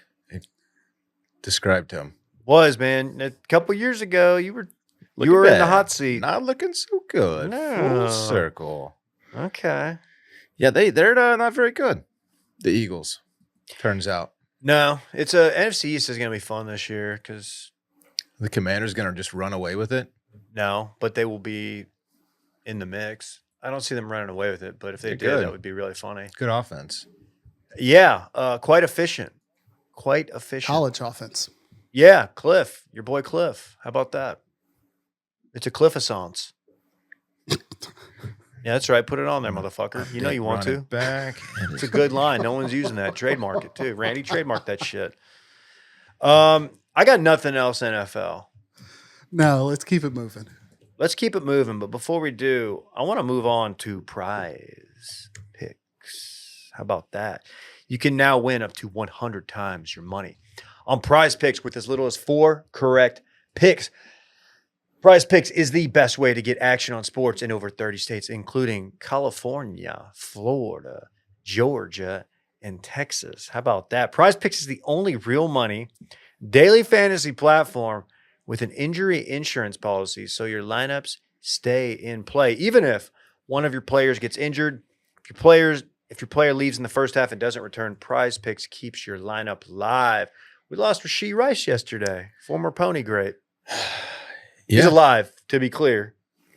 described him. Was, man. A couple years ago, you were Looking in the bad. hot seat. Not looking so good. No. Full circle. Okay. Yeah, they're not very good. The Eagles, turns out. No, it's NFC East is going to be fun this year because The Commanders going to just run away with it. no, but they will be in the mix. I don't see them running away with it, but if they They're did, good. that would be really funny. Good offense. Yeah, quite efficient. Quite efficient. college offense. Yeah, Cliff, your boy Cliff. How about that? It's a Cliff-assance. Yeah, that's right. Put it on there, motherfucker. You know you want Run to. it back. It's a good line. No one's using that. Trademark it too. Randy, trademark that shit. I got nothing else NFL. No, let's keep it moving. Let's keep it moving. But before we do, I want to move on to PrizePicks. How about that? You can now win up to 100 times your money on PrizePicks with as little as 4 correct picks. PrizePicks is the best way to get action on sports in over 30 states, including California, Florida, Georgia, and Texas. How about that? PrizePicks is the only real money daily fantasy platform with an injury insurance policy, so your lineups stay in play. Even if one of your players gets injured, if your player leaves in the first half and doesn't return, PrizePicks keeps your lineup live. We lost Rashee Rice yesterday, former Pony great. He's alive, to be clear.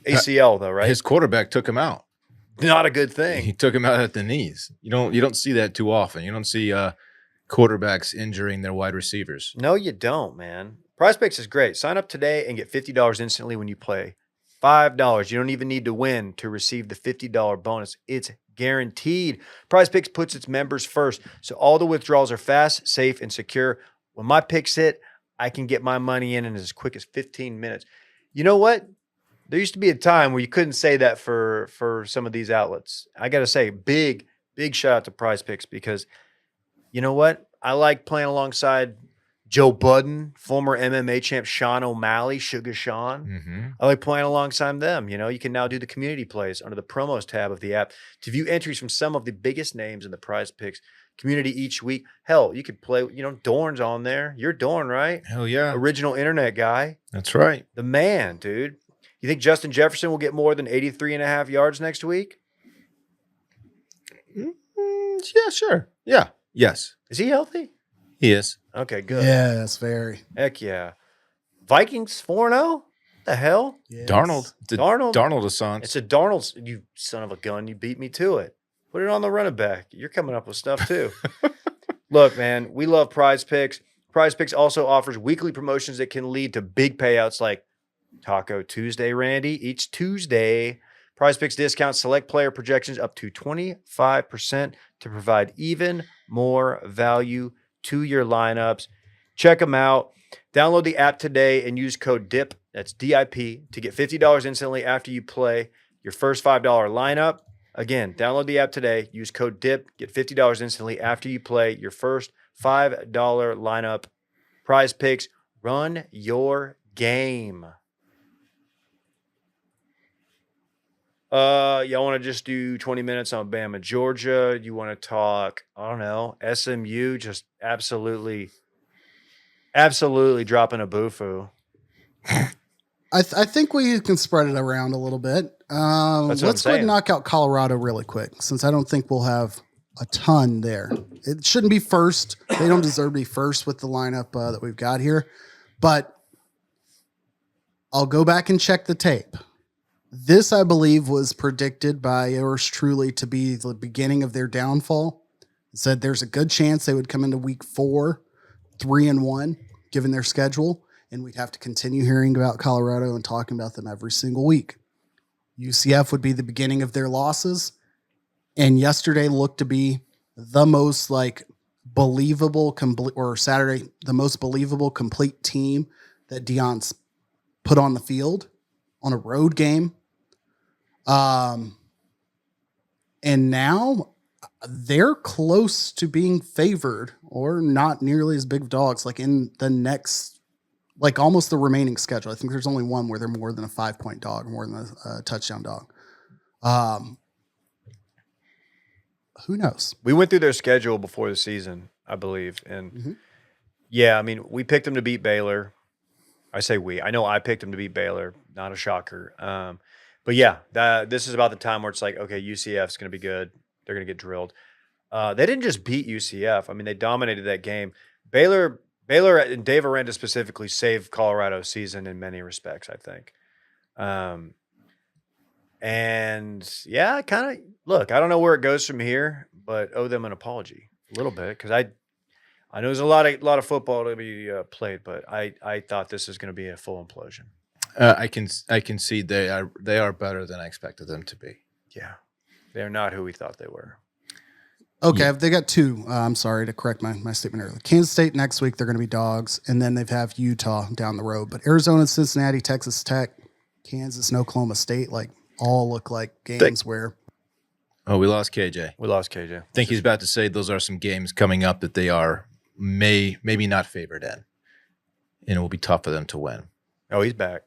ACL though, right? His quarterback took him out. Not a good thing. He took him out at the knees. You don't see that too often. You don't see quarterbacks injuring their wide receivers. No, you don't, man. PrizePicks is great. Sign up today and get $50 instantly when you play. $5. You don't even need to win to receive the $50 bonus. It's guaranteed. PrizePicks puts its members first, so all the withdrawals are fast, safe, and secure. When my picks hit, I can get my money in as quick as 15 minutes. You know what? There used to be a time where you couldn't say that for some of these outlets. I got to say, big shout out to PrizePicks because you know what? I like playing alongside Joe Budden, former MMA champ Sean O'Malley, Sugar Sean. Mm-hmm. I like playing alongside them. You know, you can now do the community plays under the promos tab of the app to view entries from some of the biggest names in the PrizePicks community each week. Hell, you could play, Dorn's on there. You're Dorn, right? Hell yeah. Original internet guy. That's right. The man, dude. You think Justin Jefferson will get more than 83.5 yards next week? Yeah, sure. Yeah. Yes. Is he healthy? He is. Okay, good. Yes, very. Heck yeah. Vikings 4-0? The hell? Yes. Darnold. Darnold? Darnold is on. It's a Darnold. You son of a gun. You beat me to it. Put it on the running back. You're coming up with stuff too. Look, man, we love PrizePicks. PrizePicks also offers weekly promotions that can lead to big payouts like Taco Tuesday, Randy. Each Tuesday, PrizePicks discounts select player projections up to 25% to provide even more value to your lineups. Check them out. Download the app today and use code DIP, that's D-I-P, to get $50 instantly after you play your first $5 lineup. Again, download the app today, use code DIP, get $50 instantly after you play your first $5 lineup. PrizePicks, run your game. Y'all want to just do 20 minutes on Bama-Georgia? You want to talk, I don't know, SMU just absolutely dropping a boo-foo. I think we can spread it around a little bit. Let's go ahead and knock out Colorado really quick, since I don't think we'll have a ton there. It shouldn't be first. They don't deserve to be first with the lineup that we've got here. But I'll go back and check the tape. This, I believe, was predicted by yours truly to be the beginning of their downfall. It said there's a good chance they would come into week 4, 3-1, given their schedule, and we'd have to continue hearing about Colorado and talking about them every single week. UCF would be the beginning of their losses, and yesterday looked to be the most believable Saturday, the most believable complete team that Deion's put on the field on a road game. And now they're close to being favored or not nearly as big of dogs, in the next, almost the remaining schedule. I think there's only one where they're more than a 5-point dog, more than a touchdown dog. Who knows? We went through their schedule before the season, I believe. And yeah, I mean, we picked them to beat Baylor. I say we. I know I picked them to beat Baylor. Not a shocker. But yeah, this is about the time where it's okay, UCF's going to be good. They're going to get drilled. They didn't just beat UCF. I mean, they dominated that game. Baylor and Dave Aranda specifically saved Colorado's season in many respects, I think. And yeah, I don't know where it goes from here, but owe them an apology a little bit because I know there's a lot of football to be played, but I thought this is going to be a full implosion. I can see they are better than I expected them to be. Yeah, they're not who we thought they were. Okay, yeah. They got two. I'm sorry to correct my statement earlier. Kansas State next week, they're going to be dogs, and then they have Utah down the road. But Arizona, Cincinnati, Texas Tech, Kansas, and Oklahoma State, all look like games where. Oh, we lost KJ. I think he's about to say those are some games coming up that they are maybe not favored in, and it will be tough for them to win. Oh, he's back.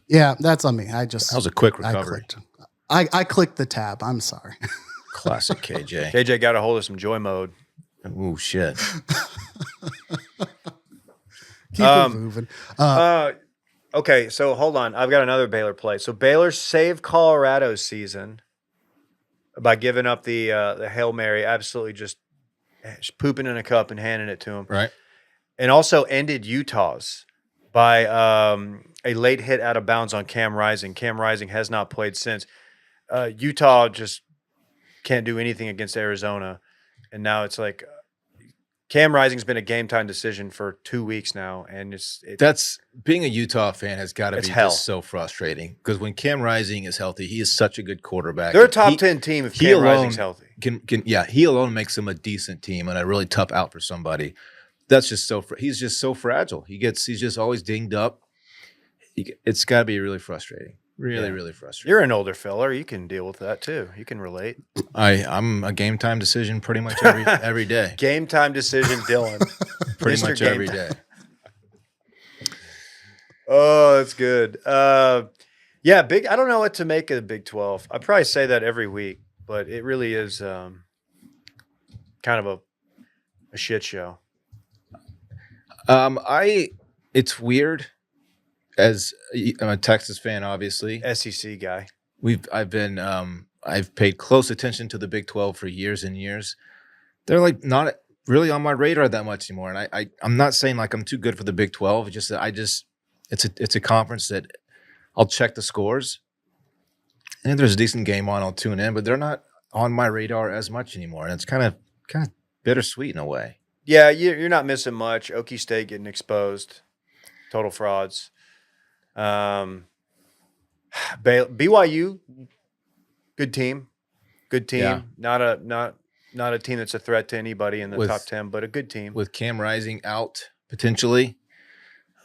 Yeah, that's on me. That was a quick recovery. I clicked the tab. I'm sorry. Classic KJ. KJ got a hold of some joy mode. Oh shit. Keep it moving. Okay, so hold on. I've got another Baylor play. So Baylor saved Colorado's season by giving up the Hail Mary, absolutely just pooping in a cup and handing it to him. Right. And also ended Utah's by a late hit out of bounds on Cam Rising. Cam Rising has not played since. Utah just can't do anything against Arizona. And now it's like Cam Rising's been a game time decision for 2 weeks now. And that's being a Utah fan has got to be hell. just so frustrating because when Cam Rising is healthy, he is such a good quarterback. They're a top 10 team if Cam Rising's healthy. He alone makes them a decent team and a really tough out for somebody. That's just he's just so fragile. He's just always dinged up. It's got to be really frustrating. Really frustrating. You're an older fella. You can deal with that too. You can relate. I'm a game time decision pretty much every day. Game time decision, Dylan. Pretty much every day. Oh, that's good. Yeah, big. I don't know what to make of the Big 12. I probably say that every week, but it really is kind of a shit show. It's weird. As I'm a Texas fan, obviously. SEC guy. I've paid close attention to the Big 12 for years and years. They're like not really on my radar that much anymore. And I'm not saying like I'm too good for the Big 12. It's just that it's a conference that I'll check the scores. And if there's a decent game on, I'll tune in, but they're not on my radar as much anymore. And it's kind of bittersweet in a way. Yeah, you're not missing much. Okie State getting exposed. Total frauds. BYU, good team. Yeah. Not a team that's a threat to anybody in the top 10, but a good team. With Cam Rising out potentially,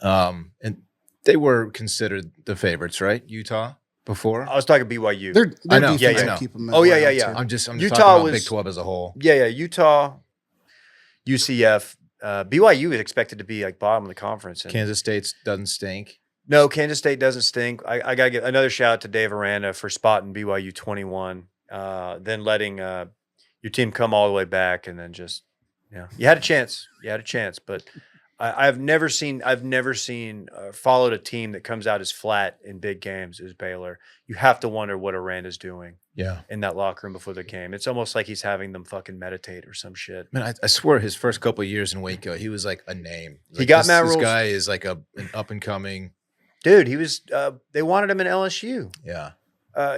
and they were considered the favorites, right? Utah before. I was talking BYU. Their I know. defense Yeah, will yeah. keep them Oh, yeah. I'm just Utah talking about was Big 12 as a whole. Yeah. Utah, UCF, BYU is expected to be like bottom of the conference. And Kansas State doesn't stink. No, Kansas State doesn't stink. I got to get another shout out to Dave Aranda for spotting BYU 21, then letting your team come all the way back, and then just you had a chance. But I've never seen followed a team that comes out as flat in big games as Baylor. You have to wonder what Aranda's doing. Yeah, in that locker room before the game, it's almost like he's having them fucking meditate or some shit. Man, I swear his first couple of years in Waco, he was like a name. He got Matt This Rule's guy is like an up and coming. dude. He was. They wanted him in LSU. Yeah.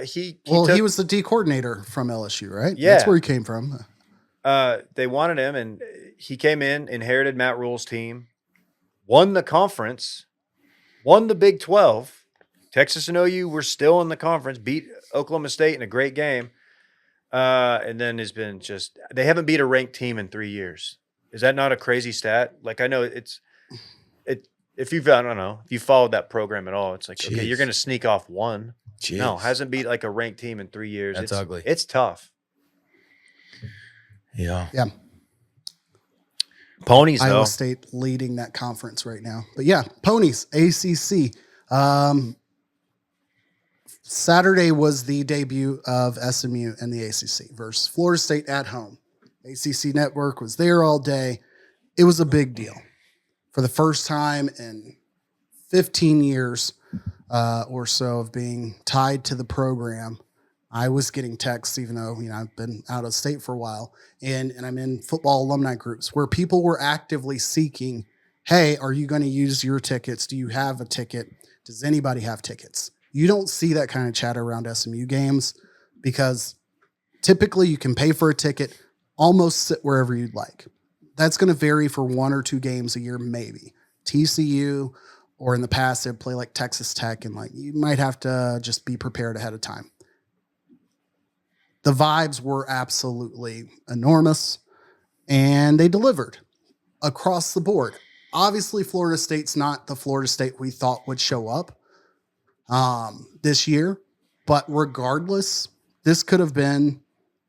He was the D coordinator from LSU, right? Yeah. That's where he came from. They wanted him, and he came in, inherited Matt Rule's team, won the conference, won the Big 12. Texas and OU were still in the conference, beat Oklahoma State in a great game, and then has been just – they haven't beat a ranked team in 3 years. Is that not a crazy stat? Like, I know if you've – I don't know. If you followed that program at all, it's like, okay, you're going to sneak off one. Jeez. No, hasn't beat like a ranked team in 3 years. That's ugly. It's tough. Yeah. Yeah. Ponies, though. Iowa State leading that conference right now. But yeah, Ponies, ACC. Saturday was the debut of SMU and the ACC versus Florida State at home. ACC Network was there all day. It was a big deal. For the first time in 15 years or so of being tied to the program, I was getting texts, even though I've been out of state for a while, and I'm in football alumni groups where people were actively seeking, hey, are you going to use your tickets? Do you have a ticket? Does anybody have tickets? You don't see that kind of chatter around SMU games because typically you can pay for a ticket, almost sit wherever you'd like. That's going to vary for 1 or 2 games a year, maybe. TCU, or in the past, they'd play like Texas Tech, and like you might have to just be prepared ahead of time. The vibes were absolutely enormous, and they delivered across the board. Obviously, Florida State's not the Florida State we thought would show up this year, but regardless, this could have been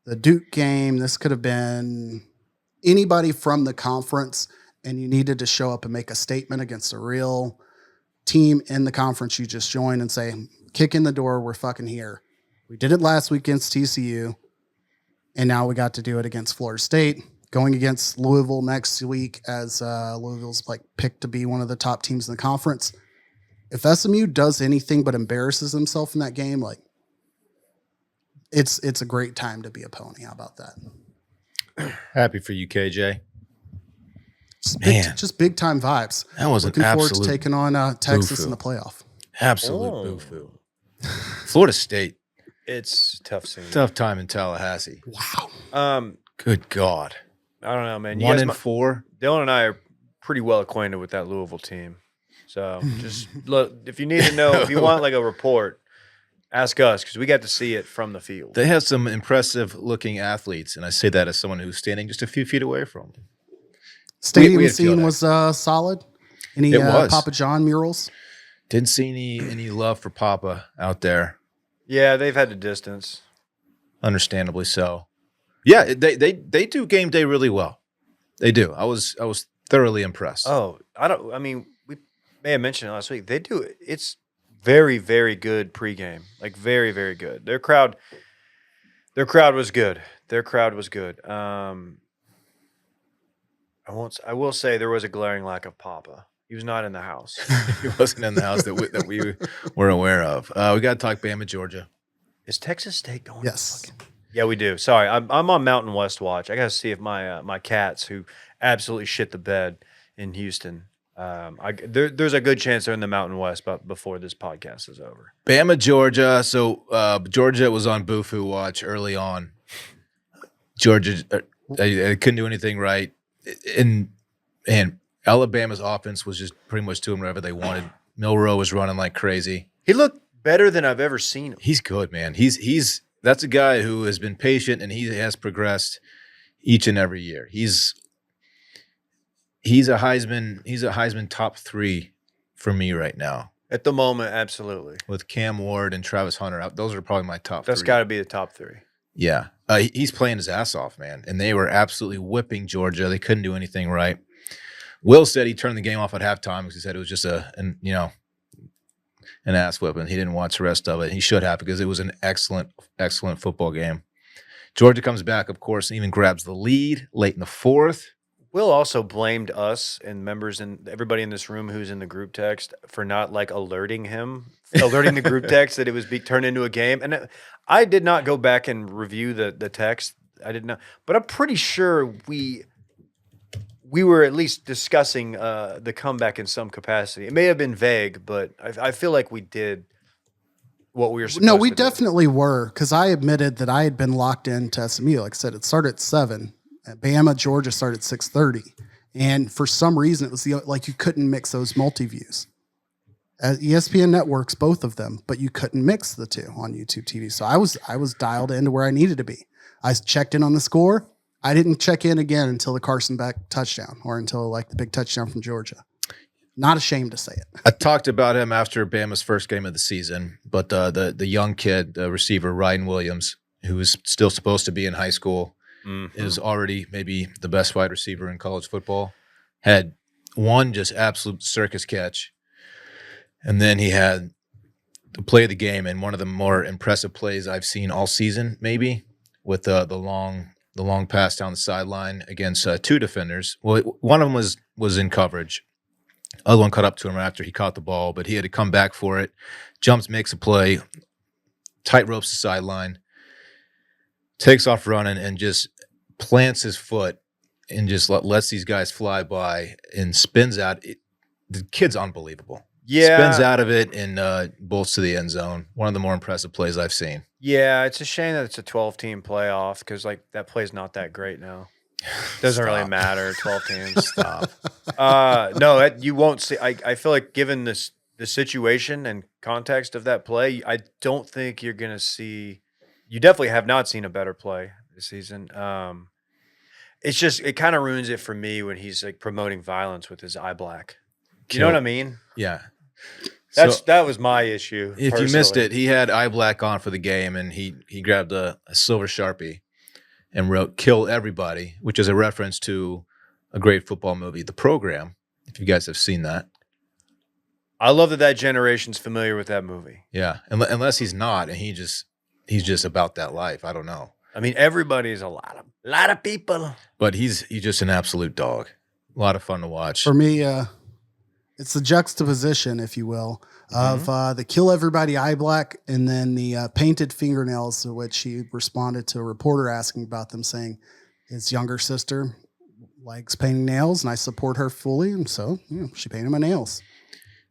the Duke game. This could have been anybody from the conference, and you needed to show up and make a statement against a real team in the conference you just joined and say, kick in the door, we're fucking here. We did it last week against TCU, and now we got to do it against Florida State. Going against Louisville next week as Louisville's like picked to be one of the top teams in the conference. If SMU does anything but embarrasses himself in that game, like it's a great time to be a pony. How about that? Happy for you, KJ. Just big time vibes. That was looking an forward absolute to taking on Texas boo-foo. in the playoff. Absolute boo-foo. Florida State, It's tough scene. tough time in Tallahassee. Wow. Good God. I don't know, man. 1-4. Dylan and I are pretty well acquainted with that Louisville team. So just look, if you need to know, if you want like a report, ask us because we got to see it from the field. They have some impressive looking athletes, and I say that as someone who's standing just a few feet away from them. Stadium we had scene field was solid. Any It was. Papa John murals? Didn't see any love for Papa out there. Yeah, they've had the distance. Understandably so. Yeah, they do game day really well. They do. I was thoroughly impressed. Oh, I mean, we may have mentioned it last week. They do. It's very, very good pregame. Like very, very good. Their crowd was good. Their crowd was good. I will say there was a glaring lack of Papa. He was not in the house. He wasn't in the house that we were aware of. We got to talk Bama-Georgia. Is Texas State going? Yes. Yeah, we do. Sorry, I'm on Mountain West watch. I got to see if my cats, who absolutely shit the bed in Houston, there's a good chance they're in the Mountain West, but before this podcast is over. Bama-Georgia. So Georgia was on Boo-Foo watch early on. Georgia they couldn't do anything right, and Alabama's offense was just pretty much doing whatever they wanted. Milroe was running like crazy. He looked better than I've ever seen him. He's good, man. That's a guy who has been patient and he has progressed each and every year. He's a Heisman top 3 for me right now. At the moment, absolutely. With Cam Ward and Travis Hunter out, those are probably my top 3. That's got to be the top 3. Yeah. He's playing his ass off, man. And they were absolutely whipping Georgia. They couldn't do anything right. Will said he turned the game off at halftime because he said it was just an ass whipping. He didn't watch the rest of it. He should have because it was an excellent, excellent football game. Georgia comes back, of course, and even grabs the lead late in the 4th. Will also blamed us and members and everybody in this room who's in the group text for not like alerting the group text that it was turned into a game. And I did not go back and review the text. I did not, but I'm pretty sure we were at least discussing the comeback in some capacity. It may have been vague, but I feel like we did what we were supposed to do. No, we definitely were, because I admitted that I had been locked into SMU. Like I said, it started at 7. Bama-Georgia started at 6:30. And for some reason, it was like you couldn't mix those multi-views. ESPN networks, both of them, but you couldn't mix the two on YouTube TV. So I was dialed into where I needed to be. I checked in on the score. I didn't check in again until the Carson Beck touchdown or until like the big touchdown from Georgia. Not ashamed to say it. I talked about him after Bama's first game of the season, but the young kid, the receiver, Ryan Williams, who is still supposed to be in high school, is already maybe the best wide receiver in college football. Had one just absolute circus catch, and then he had the play of the game and one of the more impressive plays I've seen all season, maybe, with the long pass down the sideline against 2 defenders. Well, one of them was in coverage. The other one caught up to him after he caught the ball, but he had to come back for it. Jumps, makes a play, tight ropes the sideline, takes off running, and just plants his foot and just lets these guys fly by and spins out. The kid's unbelievable. Yeah. Spins out of it and bolts to the end zone. One of the more impressive plays I've seen. Yeah, it's a shame that it's a 12-team playoff because like that play's not that great now. Doesn't really matter. 12 teams. Stop. No, you won't see. I feel like given the situation and context of that play, I don't think you're going to see. You definitely have not seen a better play this season. It's just it kind of ruins it for me when he's like promoting violence with his eye black. You know what I mean? Yeah. That was my issue. If personally. you missed it, he had eye black on for the game, and he grabbed a silver Sharpie and wrote "Kill Everybody," which is a reference to a great football movie, The Program, if you guys have seen that. I love that generation's familiar with that movie. Yeah, unless he's not, and he's just about that life. I don't know. I mean, everybody's a lot of people. But he's just an absolute dog. A lot of fun to watch. For me, it's the juxtaposition, if you will, of the kill everybody eye black and then the painted fingernails, to which he responded to a reporter asking about them, saying his younger sister likes painting nails and I support her fully. And so she painted my nails.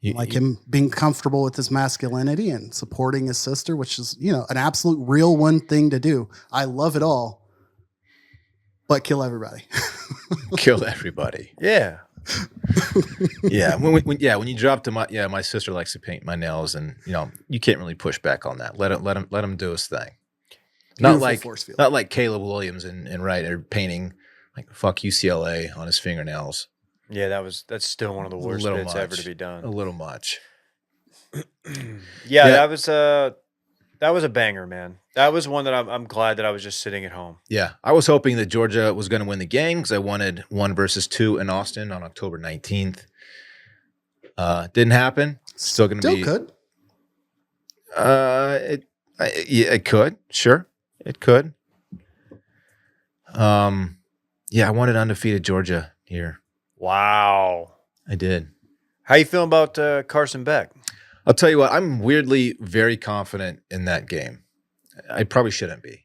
Him being comfortable with his masculinity and supporting his sister, which is, an absolute real one thing to do. I love it all, but kill everybody. Kill everybody. Yeah. Yeah. When you drop to my sister likes to paint my nails, and you can't really push back on that. Let him do his thing. Not like Caleb Williams and Wright are painting like fuck UCLA on his fingernails. Yeah, that's still one of the worst bits ever to be done. A little much. Yeah, that was a banger, man. That was one that I'm glad that I was just sitting at home. Yeah, I was hoping that Georgia was going to win the game because I wanted 1 versus 2 in Austin on October 19th. Didn't happen. Still going to be. Could. It could. Sure, it could. Yeah, I wanted undefeated Georgia here. Wow. I did. How you feeling about Carson Beck? I'll tell you what, I'm weirdly very confident in that game. I probably shouldn't be.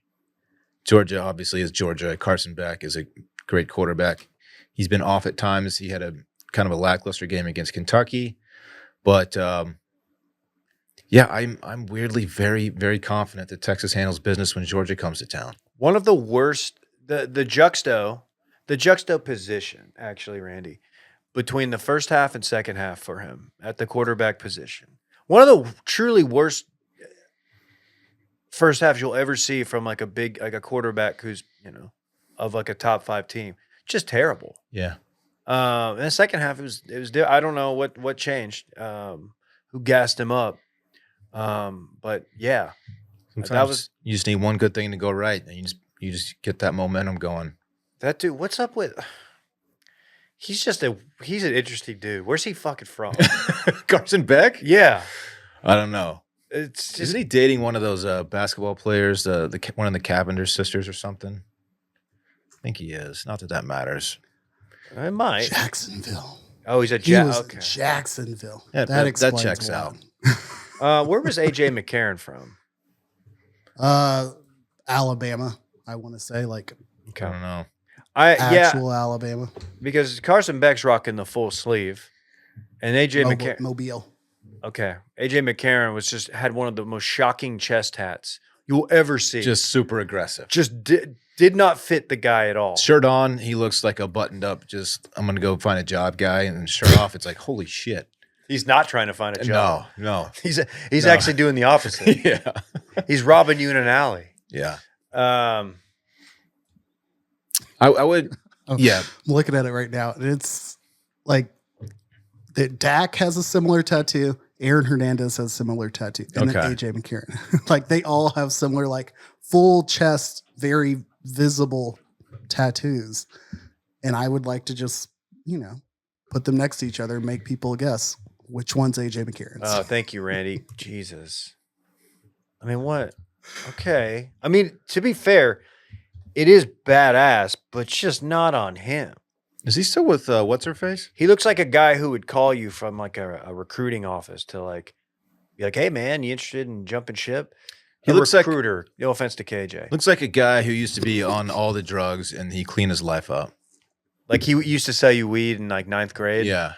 Georgia obviously is Georgia. Carson Beck is a great quarterback. He's been off at times. He had a kind of a lackluster game against Kentucky. But yeah, I'm weirdly very, very confident that Texas handles business when Georgia comes to town. One of the worst, the juxtaposition, actually, Randy, between the first half and second half for him at the quarterback position. One of the truly worst first halves you'll ever see from like a quarterback who's, of like a top 5 team. Just terrible. Yeah. And the second half, it was I don't know what changed, who gassed him up. But yeah, sometimes you just need one good thing to go right, and you just get that momentum going. That dude, what's up with? He's an interesting dude. Where's he fucking from? Carson Beck? Yeah, I don't know. It's just, isn't he dating one of those basketball players, one of the Cavendish sisters or something? I think he is. Not that matters. I might. Jacksonville. Oh, he's a okay. Jacksonville. Yeah, that explains checks a lot. out. Where was AJ McCarron from? Alabama. I want to say I don't know. Actual Alabama, because Carson Beck's rocking the full sleeve, and AJ McCarron. Mobile. Okay, AJ McCarron had one of the most shocking chest hats you'll ever see. Just super aggressive. Just did not fit the guy at all. Shirt on, he looks like a buttoned up. I'm gonna go find a job guy, and then shirt off, it's like holy shit. He's not trying to find a job. No. He's actually doing the opposite. Yeah. He's robbing you in an alley. Yeah. I would. Yeah. I'm looking at it right now. And it's like that Dak has a similar tattoo. Aaron Hernandez has a similar tattoo. And then AJ McCarron. Like they all have similar, like full chest, very visible tattoos. And I would like to just, put them next to each other and make people guess which one's AJ McCarron's. Oh, thank you, Randy. Jesus. I mean, what? Okay. I mean, to be fair, it is badass, but it's just not on him. Is he still with what's her face? He looks like a guy who would call you from like a recruiting office to like be like, "Hey man, you interested in jumping ship?" He looks like recruiter. No offense to KJ. Looks like a guy who used to be on all the drugs and he cleaned his life up. Like he used to sell you weed in like 9th grade. Yeah,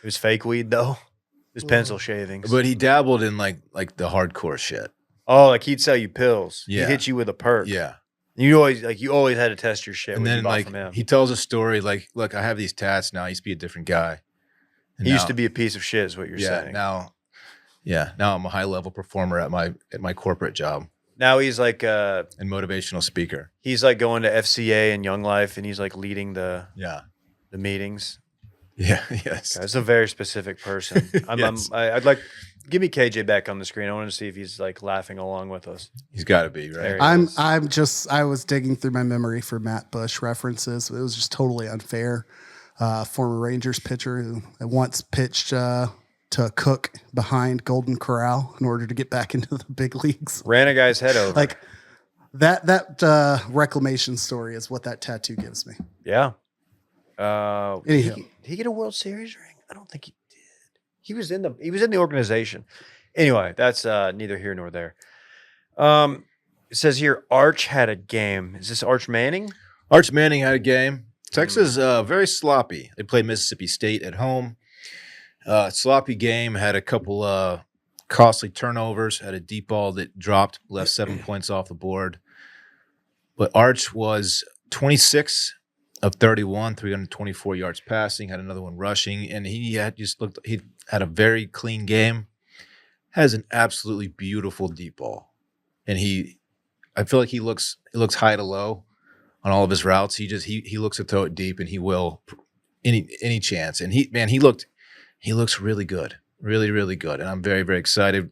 it was fake weed though. It was pencil shavings. But he dabbled in like the hardcore shit. Oh, like he'd sell you pills. Yeah, he'd hit you with a perk. Yeah. You always had to test your shit. And when then you bought like from him. he tells a story like, look, I have these tats now. I used to be a different guy. And he used to be a piece of shit, is what you're saying. Now I'm a high level performer at my corporate job. Now he's like and motivational speaker. He's like going to FCA and Young Life, and he's like leading the meetings. Yeah, yes. Okay, it's a very specific person. I'd like give me KJ back on the screen. I want to see if he's like laughing along with us. He's got to be, right? I was digging through my memory for Matt Bush references. It was just totally unfair. Former Rangers pitcher who once pitched to cook behind Golden Corral in order to get back into the big leagues. Ran a guy's head over. Like that reclamation story is what that tattoo gives me. Yeah. Anyhow. Did he get a World Series ring? I don't think he did. He was in the organization. Anyway, that's neither here nor there. It says here Arch had a game. Is this Arch Manning? Arch Manning had a game. Texas very sloppy. They played Mississippi State at home. Sloppy game. Had a couple costly turnovers. Had a deep ball that dropped, left 7 points off the board. But Arch was 26 of 31, 324 yards passing. Had another one rushing, and he had a very clean game. Has an absolutely beautiful deep ball, and I feel like he looks high to low on all of his routes. He looks to throw it deep, and he will any chance. And he looks really good, really, really good. And I'm very, very excited.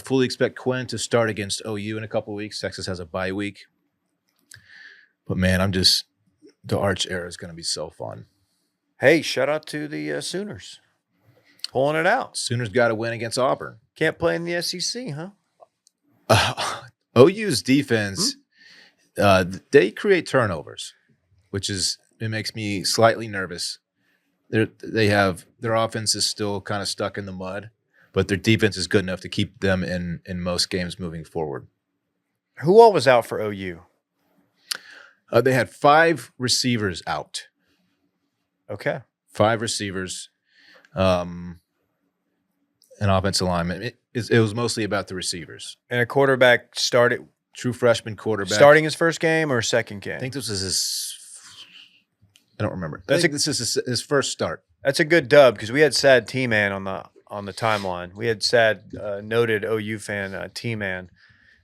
Fully expect Quinn to start against OU in a couple weeks. Texas has a bye week, but man, the Arch era is going to be so fun. Hey, shout out to the Sooners. Pulling it out. Sooners got to win against Auburn. Can't play in the SEC, huh? OU's defense, they create turnovers, it makes me slightly nervous. Their offense is still kind of stuck in the mud, but their defense is good enough to keep them in most games moving forward. Who all was out for OU? They had 5 receivers out. Okay. 5 receivers, an offensive lineman. It was mostly about the receivers. And a quarterback started. True freshman quarterback. Starting his first game or second game? I think this was I don't remember. This is his first start. That's a good dub because we had sad T-Man on the timeline. We had sad noted OU fan T-Man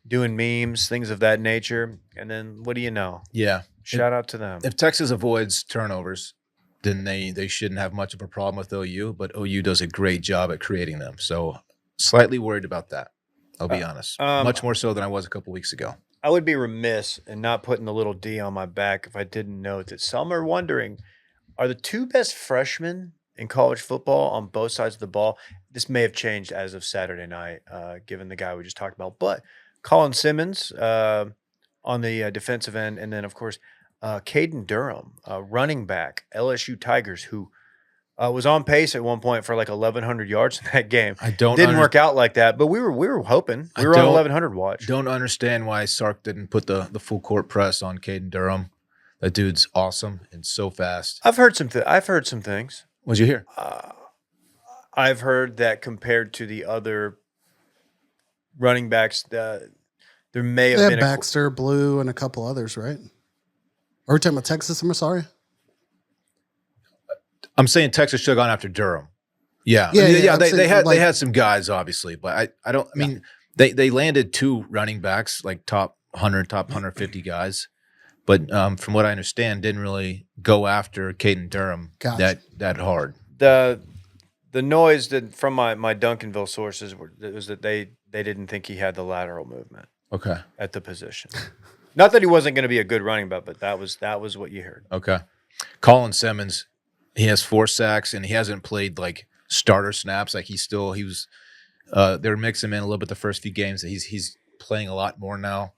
doing memes, things of that nature. And then what do you know? Yeah. Shout out to them. If Texas avoids turnovers, then they shouldn't have much of a problem with OU, but OU does a great job at creating them. So slightly worried about that. I'll be honest. Much more so than I was a couple weeks ago. I would be remiss in not putting the little D on my back if I didn't note that some are wondering, are the 2 best freshmen in college football on both sides of the ball? This may have changed as of Saturday night, given the guy we just talked about. But Colin Simmons on the defensive end, and then, of course, Caden Durham, running back, LSU Tigers, who was on pace at one point for like 1,100 yards in that game. Didn't work out like that, but we were hoping. We were on 1,100 watch. Don't understand why Sark didn't put the full court press on Caden Durham. That dude's awesome and so fast. I've heard some things. What'd you hear? I've heard that compared to the other running backs, there may have been Baxter, Blue, and a couple others, right? Are we talking about Texas? I'm sorry. I'm saying Texas should have gone after Durham. Yeah. Yeah. They had some guys, obviously, but I don't. I mean, they landed 2 running backs, like top 100, top 150 guys, but from what I understand, didn't really go after Caden Durham that hard. The noise that from my Duncanville sources was that they didn't think he had the lateral movement. Okay. At the position. Not that he wasn't going to be a good running back, but that was what you heard. Okay. Colin Simmons, he has 4 sacks and he hasn't played like starter snaps. Like they're mixing him in a little bit the first few games. He's playing a lot more now.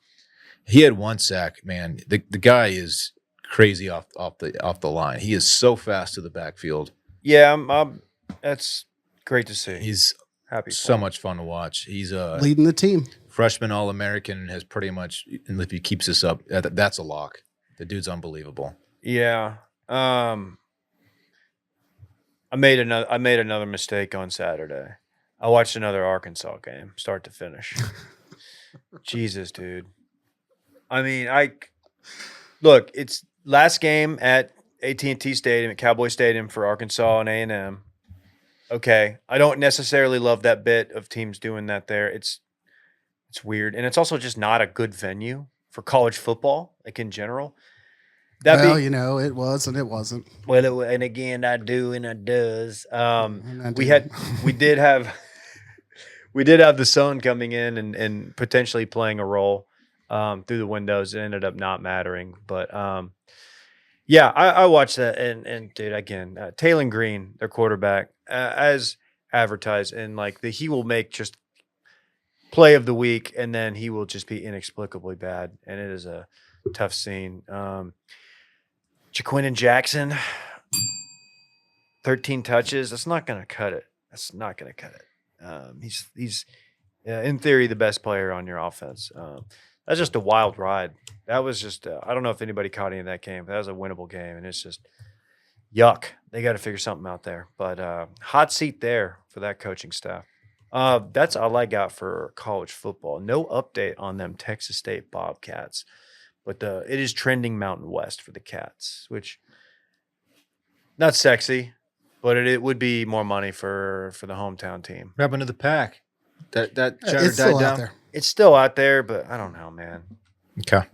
He had 1 sack, man. The guy is crazy off the line. He is so fast to the backfield. Yeah, that's great to see. He's happy. So much fun to watch. He's leading the team. Freshman All-American, has pretty much, and if he keeps this up, that's a lock. The dude's unbelievable. Yeah. I made another mistake on Saturday. I watched another Arkansas game, start to finish. Jesus, dude. I mean, look, it's last game at AT&T Stadium, at Cowboy Stadium for Arkansas and A&M. Okay, I don't necessarily love that bit of teams doing that there. It's weird, and it's also just not a good venue for college football, like in general. It was and it wasn't. Well, and again, I do and it does. We did have the sun coming in and potentially playing a role through the windows. It ended up not mattering, but yeah, I watched that and dude, again, Taylon Green, their quarterback, as advertised, and like he will make just play of the week, and then he will just be inexplicably bad, and it is a tough scene. Jaquindon Jackson, 13 touches. That's not going to cut it. He's in theory the best player on your offense. That's just a wild ride. That was just I don't know if anybody caught any of that game. That was a winnable game, and it's just yuck. They got to figure something out there. But hot seat there for that coaching staff. That's all I got for college football. No update on them Texas State Bobcats, but it is trending Mountain West for the Cats, which not sexy, but it would be more money for the hometown team. Grab into the pack. That chatter It's still died out down. there. It's still out there, but I don't know, man. Okay.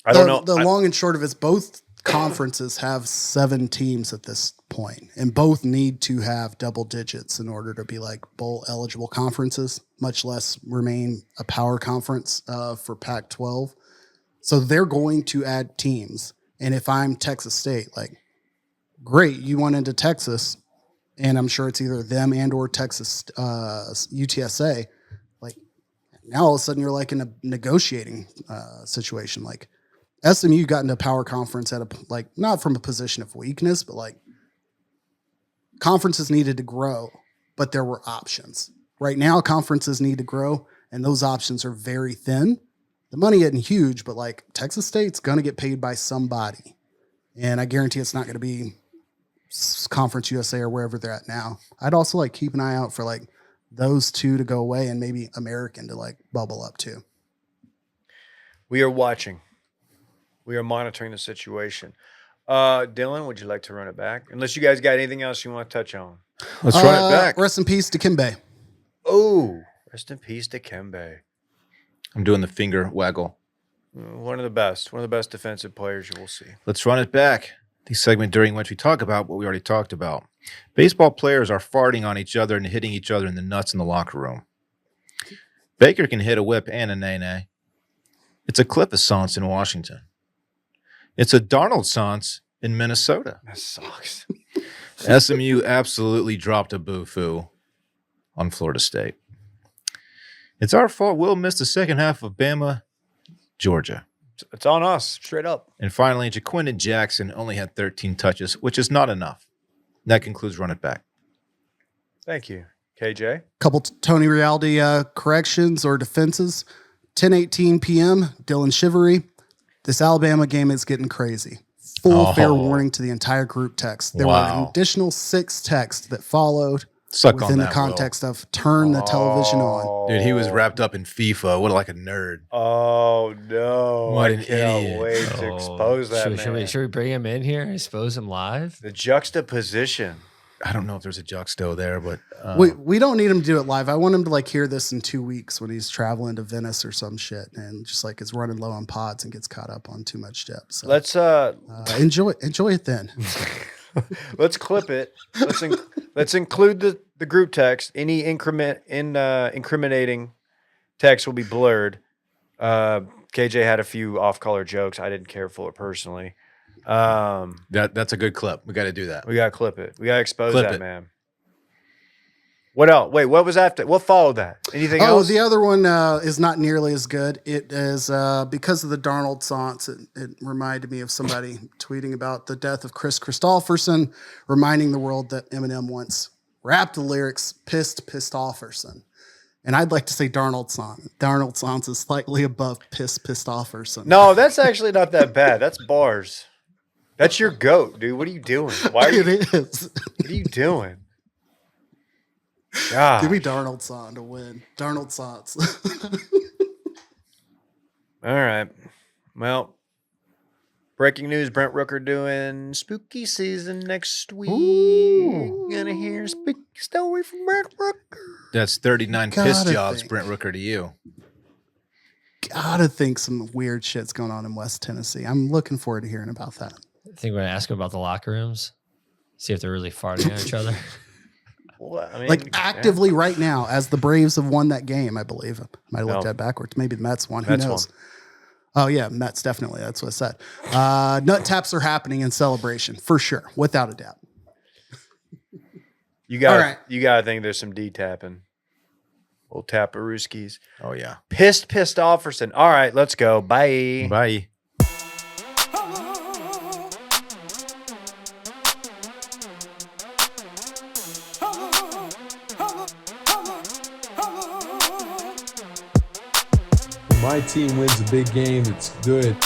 I don't know. The long and short of it is both conferences have 7 teams at this point, and both need to have double digits in order to be like bowl eligible conferences, much less remain a power conference for Pac-12. So they're going to add teams. And if I'm Texas State, like, great, you went into Texas, and I'm sure it's either them and or Texas UTSA. Like, now all of a sudden you're like in a negotiating situation. Like, SMU got into power conference at not from a position of weakness, but like conferences needed to grow, but there were options. Right now, conferences need to grow, and those options are very thin. The money isn't huge, but like Texas State's going to get paid by somebody, and I guarantee it's not going to be Conference USA or wherever they're at now. I'd also like keep an eye out for like those two to go away, and maybe American to like bubble up too. We are watching. We are monitoring the situation. Dylan, would you like to run it back? Unless you guys got anything else you want to touch on. Let's run it back. Rest in peace to Kimbe. Oh, rest in peace to Kembe. I'm doing the finger waggle. One of the best defensive players you will see. Let's run it back. The segment during which we talk about what we already talked about. Baseball players are farting on each other and hitting each other in the nuts in the locker room. Baker can hit a whip and a nay-nay. It's a Cliff-a-sance in Washington. It's a Darnold-sance in Minnesota. That sucks. SMU absolutely dropped a boo-foo on Florida State. It's our fault Will missed the second half of Bama-Georgia. It's on us, straight up. And finally, Jaquindon Jackson only had 13 touches, which is not enough. That concludes Run It Back. Thank you, KJ. Couple Tony Reality corrections or defenses. 10:18 p.m. Dylan Shivery. This Alabama game is getting crazy. Full fair warning to the entire group text. There were an additional 6 texts that followed Suck within on the that, context of turn the television on. Dude, he was wrapped up in FIFA. What like a nerd. Oh, no. What I an cannot idiot. wait to expose that, man. Should we bring him in here and expose him live? The juxtaposition. I don't know if there's a juxto there, but We don't need him to do it live. I want him to like hear this in 2 weeks when he's traveling to Venice or some shit and just like is running low on pods and gets caught up on too much depth. So Let's enjoy it then. let's clip it. Let's include the group text. Any incriminating text will be blurred. KJ had a few off-color jokes. I didn't care for it personally. that's a good clip. We got to do that. We gotta clip it. We gotta expose Clip that, it. man. What else? Wait, what was after? What followed that? Anything else? The other one is not nearly as good. It is because of the Darnold-sance. It reminded me of somebody tweeting about the death of Chris Christopherson, reminding the world that Eminem once rapped the lyrics "pissed Offerson." And I'd like to say Darnold-sance. Darnold-sance is slightly above pissed Offerson. No, that's actually not that bad. That's bars. That's your goat, dude. What are you doing? Why are you? It is. What are you doing? God. Give me Darnold-sance to win. Darnold-sance. All right. Well, breaking news: Brent Rooker doing spooky season next week. Gonna hear a spooky story from Brent Rooker. That's 39 piss Gotta jobs, think. Brent Rooker, to you. Gotta think some weird shit's going on in West Tennessee. I'm looking forward to hearing about that. I think we're going to ask him about the locker rooms, see if they're really farting on each other. Well, I mean, Like actively right now, as the Braves have won that game, I believe. I might have looked No. at it backwards. Maybe the Mets won. Who Mets knows? won. Oh yeah, Mets definitely. That's what I said. Nut taps are happening in celebration for sure, without a doubt. You got right. you got to think there's some D tapping. Old Taparooskies. Oh yeah. Pissed offerson. All right, let's go. Bye. Bye. When my team wins a big game, it's good.